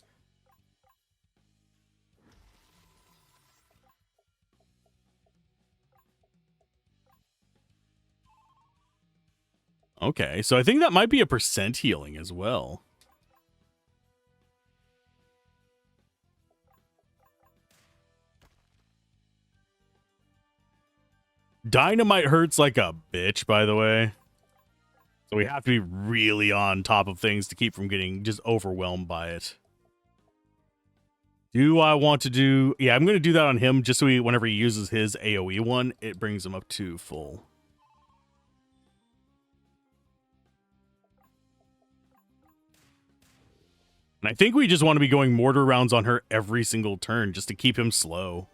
Okay, so I think that might be a % healing as well. Dynamite hurts like a bitch, by the way. So we have to be really on top of things to keep from getting just overwhelmed by it. Do I want to do... Yeah, I'm going to do that on him just so whenever he uses his AoE one, it brings him up to full. And I think we just want to be going mortar rounds on her every single turn just to keep him slow.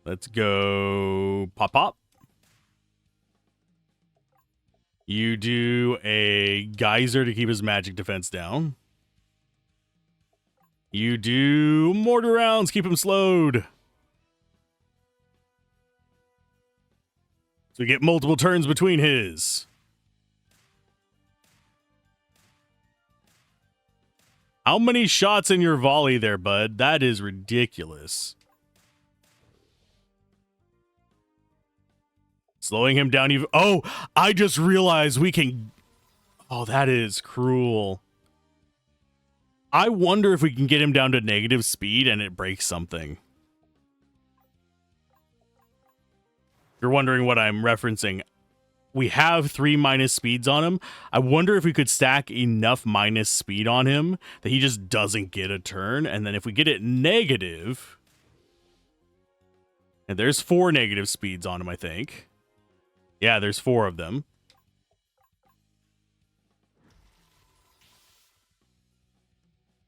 Let's go pop pop. You do a geyser to keep his magic defense down. You do mortar rounds, keep him slowed. So we get multiple turns between his. How many shots in your volley there, bud? That is ridiculous. Slowing him down even. Oh, I just realized we can. Oh, that is cruel. I wonder if we can get him down to negative speed and it breaks something. If you're wondering what I'm referencing, we have 3 minus speeds on him. I wonder if we could stack enough minus speed on him that he just doesn't get a turn. And then if we get it negative, and there's 4 negative speeds on him, I think. Yeah, there's 4 of them.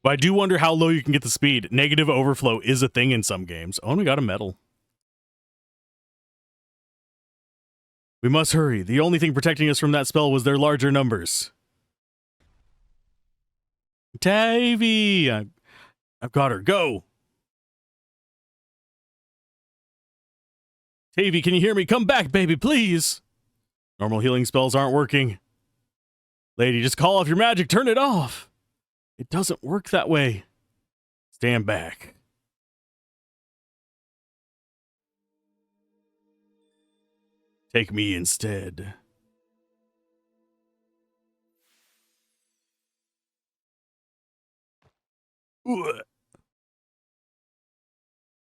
But I do wonder how low you can get the speed. Negative overflow is a thing in some games. Oh, and we got a medal. We must hurry. The only thing protecting us from that spell was their larger numbers. Tavy! I've got her. Go! Tavy, can you hear me? Come back, baby, please! Normal healing spells aren't working. Lady, just call off your magic. Turn it off. It doesn't work that way. Stand back. Take me instead.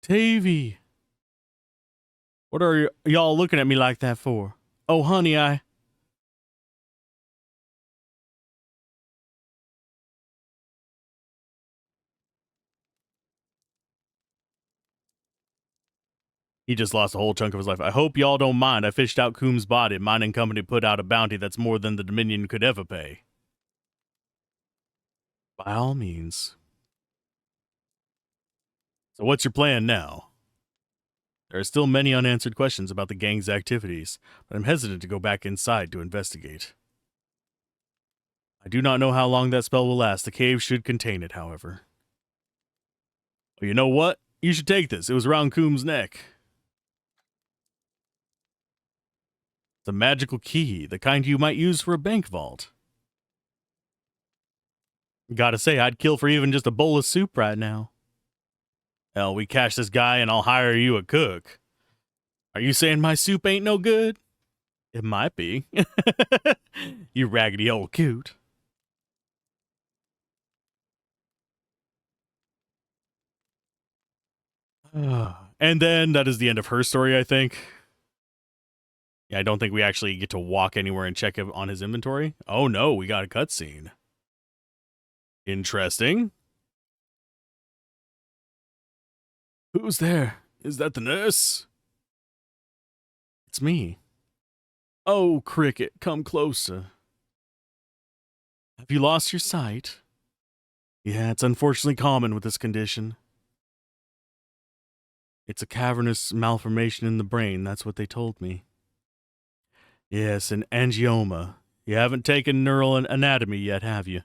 Tavy. What are y'all looking at me like that for? Oh, honey, He just lost a whole chunk of his life. I hope y'all don't mind. I fished out Coom's body. Mining company put out a bounty that's more than the Dominion could ever pay. By all means. So what's your plan now? There are still many unanswered questions about the gang's activities, but I'm hesitant to go back inside to investigate. I do not know how long that spell will last. The cave should contain it, however. Well, you know what? You should take this. It was around Coom's neck. It's a magical key, the kind you might use for a bank vault. Gotta say, I'd kill for even just a bowl of soup right now. Hell, we catch this guy and I'll hire you a cook. Are you saying my soup ain't no good? It might be. You raggedy old coot. And then that is the end of her story, I think. Yeah, I don't think we actually get to walk anywhere and check on his inventory. Oh no, we got a cutscene. Interesting. Who's there? Is that the nurse? It's me. Oh, Cricket, come closer. Have you lost your sight? Yeah, it's unfortunately common with this condition. It's a cavernous malformation in the brain, that's what they told me. Yes, an angioma. You haven't taken neural anatomy yet, have you?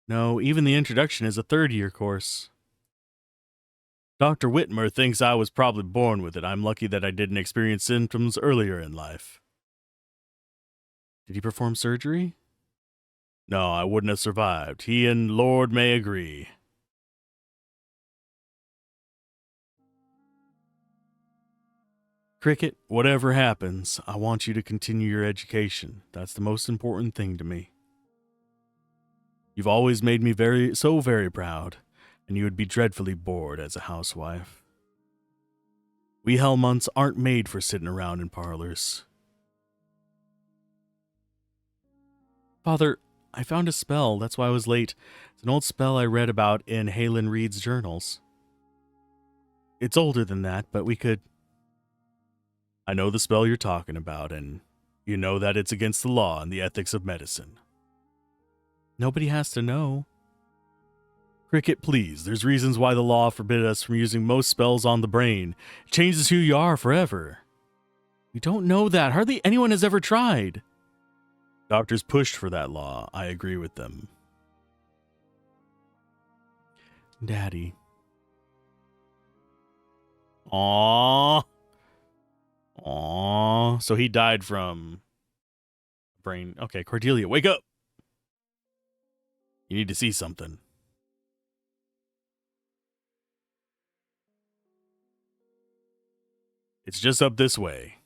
No, even the introduction is a 3rd-year course. Dr. Whitmer thinks I was probably born with it. I'm lucky that I didn't experience symptoms earlier in life. Did he perform surgery? No, I wouldn't have survived. He and Lord may agree. Cricket, whatever happens, I want you to continue your education. That's the most important thing to me. You've always made me so very proud, and you would be dreadfully bored as a housewife. We Helmonts aren't made for sitting around in parlors. Father, I found a spell, that's why I was late. It's an old spell I read about in Halen Reed's journals. It's older than that, but we could... I know the spell you're talking about, and you know that it's against the law and the ethics of medicine. Nobody has to know. Cricket, please. There's reasons why the law forbid us from using most spells on the brain. It changes who you are forever. We don't know that. Hardly anyone has ever tried. Doctors pushed for that law. I agree with them. Daddy. Aww. Aww. So he died from brain. Okay, Cordelia, wake up. You need to see something. It's just up this way.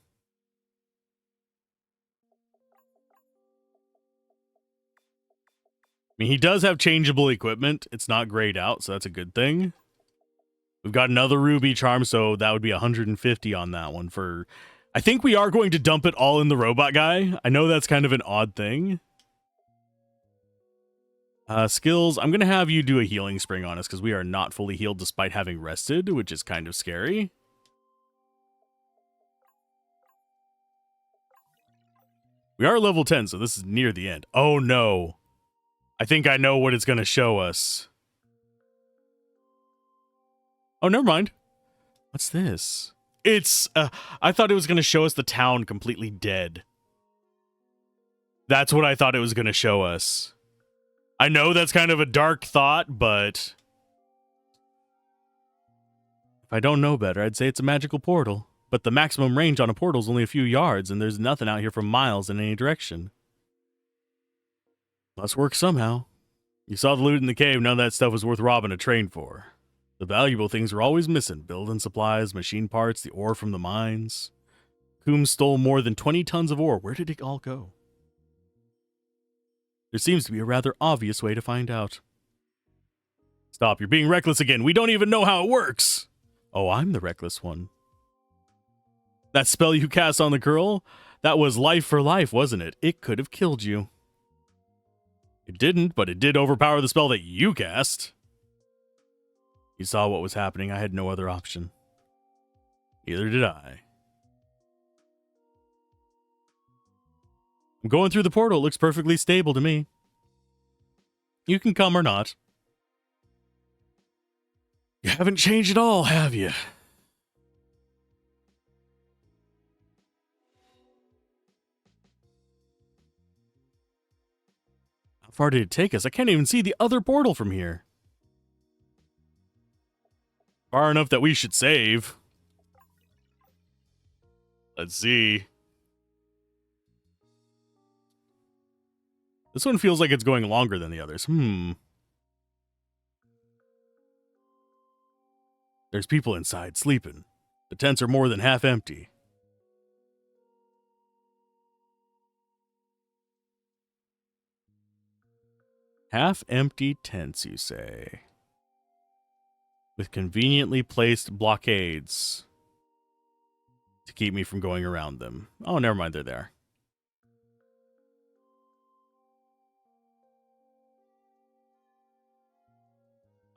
I mean, he does have changeable equipment. It's not grayed out, so that's a good thing. We've got another ruby charm, so that would be 150 on that one for... I think we are going to dump it all in the robot guy. I know that's kind of an odd thing. Skills, I'm going to have you do a healing spring on us because we are not fully healed despite having rested, which is kind of scary. We are level 10, so this is near the end. Oh, no. I think I know what it's going to show us. Oh, never mind. What's this? It's, I thought it was going to show us the town completely dead. That's what I thought it was going to show us. I know that's kind of a dark thought, but... if I don't know better, I'd say it's a magical portal. But the maximum range on a portal is only a few yards, and there's nothing out here for miles in any direction. Must work somehow. You saw the loot in the cave, none of that stuff was worth robbing a train for. The valuable things are always missing. Building supplies, machine parts, the ore from the mines. Coombs stole more than 20 tons of ore. Where did it all go? There seems to be a rather obvious way to find out. Stop, you're being reckless again. We don't even know how it works. Oh, I'm the reckless one. That spell you cast on the girl, that was life for life, wasn't it? It could have killed you. It didn't, but it did overpower the spell that you cast. You saw what was happening. I had no other option. Neither did I. I'm going through the portal. It looks perfectly stable to me. You can come or not. You haven't changed at all, have you? How far did it take us? I can't even see the other portal from here. Far enough that we should save. Let's see. This one feels like it's going longer than the others. There's people inside sleeping. The tents are more than half empty. Half-empty tents, you say? With conveniently placed blockades to keep me from going around them. Oh, never mind, they're there.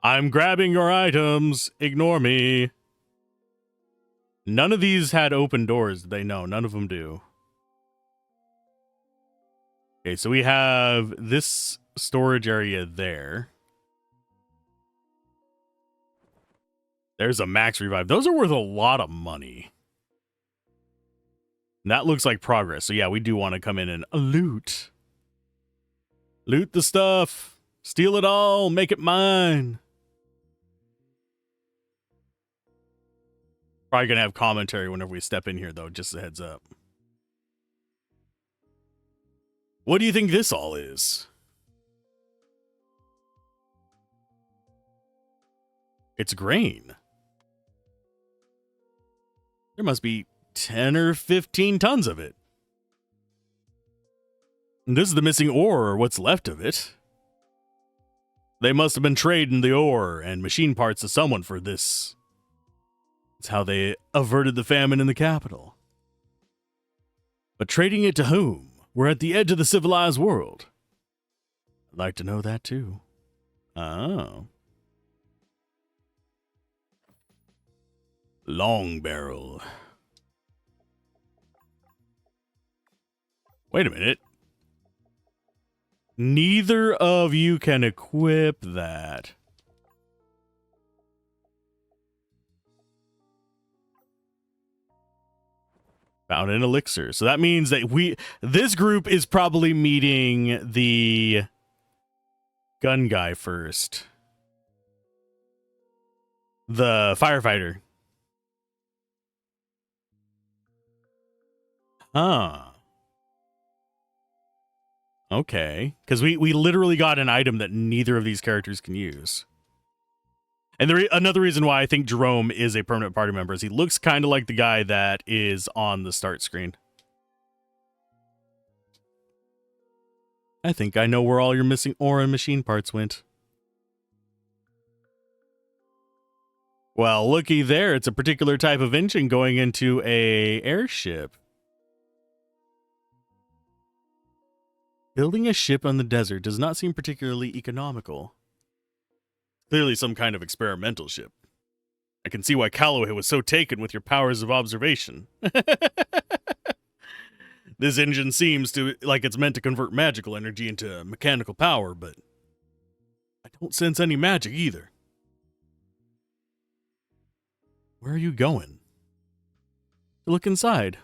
I'm grabbing your items. Ignore me. None of these had open doors, did they? No, none of them do. Okay, so we have this storage area there. There's a max revive. Those are worth a lot of money. And that looks like progress. So yeah, we do want to come in and loot. Loot the stuff. Steal it all. Make it mine. Probably going to have commentary whenever we step in here, though. Just a heads up. What do you think this all is? It's grain. There must be 10 or 15 tons of it. And this is the missing ore, or what's left of it. They must have been trading the ore and machine parts to someone for this. It's how they averted the famine in the capital. But trading it to whom? We're at the edge of the civilized world. I'd like to know that too. Oh. Long barrel. Wait a minute. Neither of you can equip that. Found an elixir. So that means that this group is probably meeting the gun guy first. The firefighter. Huh. Okay. Because we literally got an item that neither of these characters can use. And another reason why I think Jerome is a permanent party member is he looks kind of like the guy that is on the start screen. I think I know where all your missing ore and machine parts went. Well, looky there. It's a particular type of engine going into a airship. Building a ship on the desert does not seem particularly economical. Clearly some kind of experimental ship. I can see why Calloway was so taken with your powers of observation. This engine seems like it's meant to convert magical energy into mechanical power, but I don't sense any magic either. Where are you going? Look inside.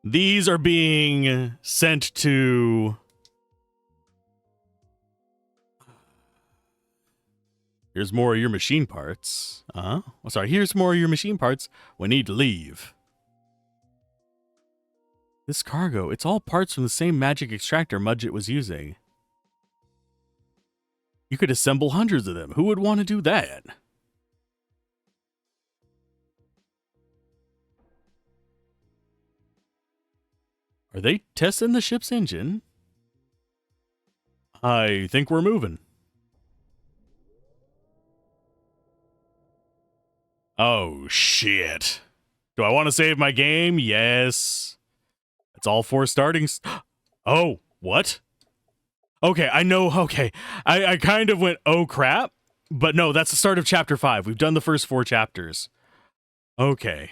These are being sent to... Here's more of your machine parts. Here's more of your machine parts. We need to leave. This cargo, it's all parts from the same magic extractor Mudget was using. You could assemble hundreds of them. Who would want to do that? Are they testing the ship's engine? I think we're moving. Oh, shit. Do I want to save my game? Yes. It's all 4 startings. Oh, what? Okay, I know. Okay. I kind of went, oh, crap. But no, that's the start of chapter 5. We've done the first 4 chapters. Okay.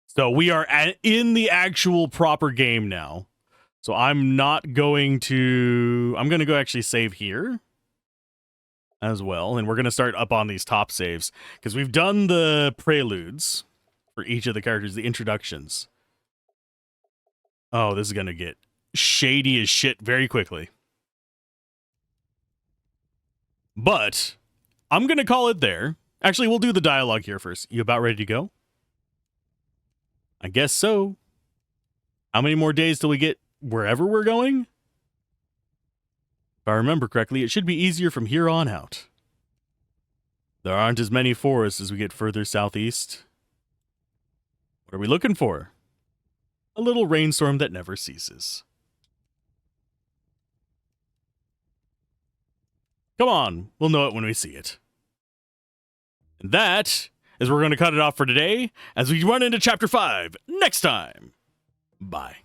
So we are in the actual proper game now. So I'm going to go actually save here as well. And we're going to start up on these top saves because we've done the preludes for each of the characters, the introductions. Oh, this is going to get shady as shit very quickly. But I'm going to call it there. Actually, we'll do the dialogue here first. You about ready to go? I guess so. How many more days till we get wherever we're going? If I remember correctly, it should be easier from here on out. There aren't as many forests as we get further southeast. What are we looking for? A little rainstorm that never ceases. Come on, we'll know it when we see it. And that is where we're going to cut it off for today as we run into chapter 5 next time. Bye.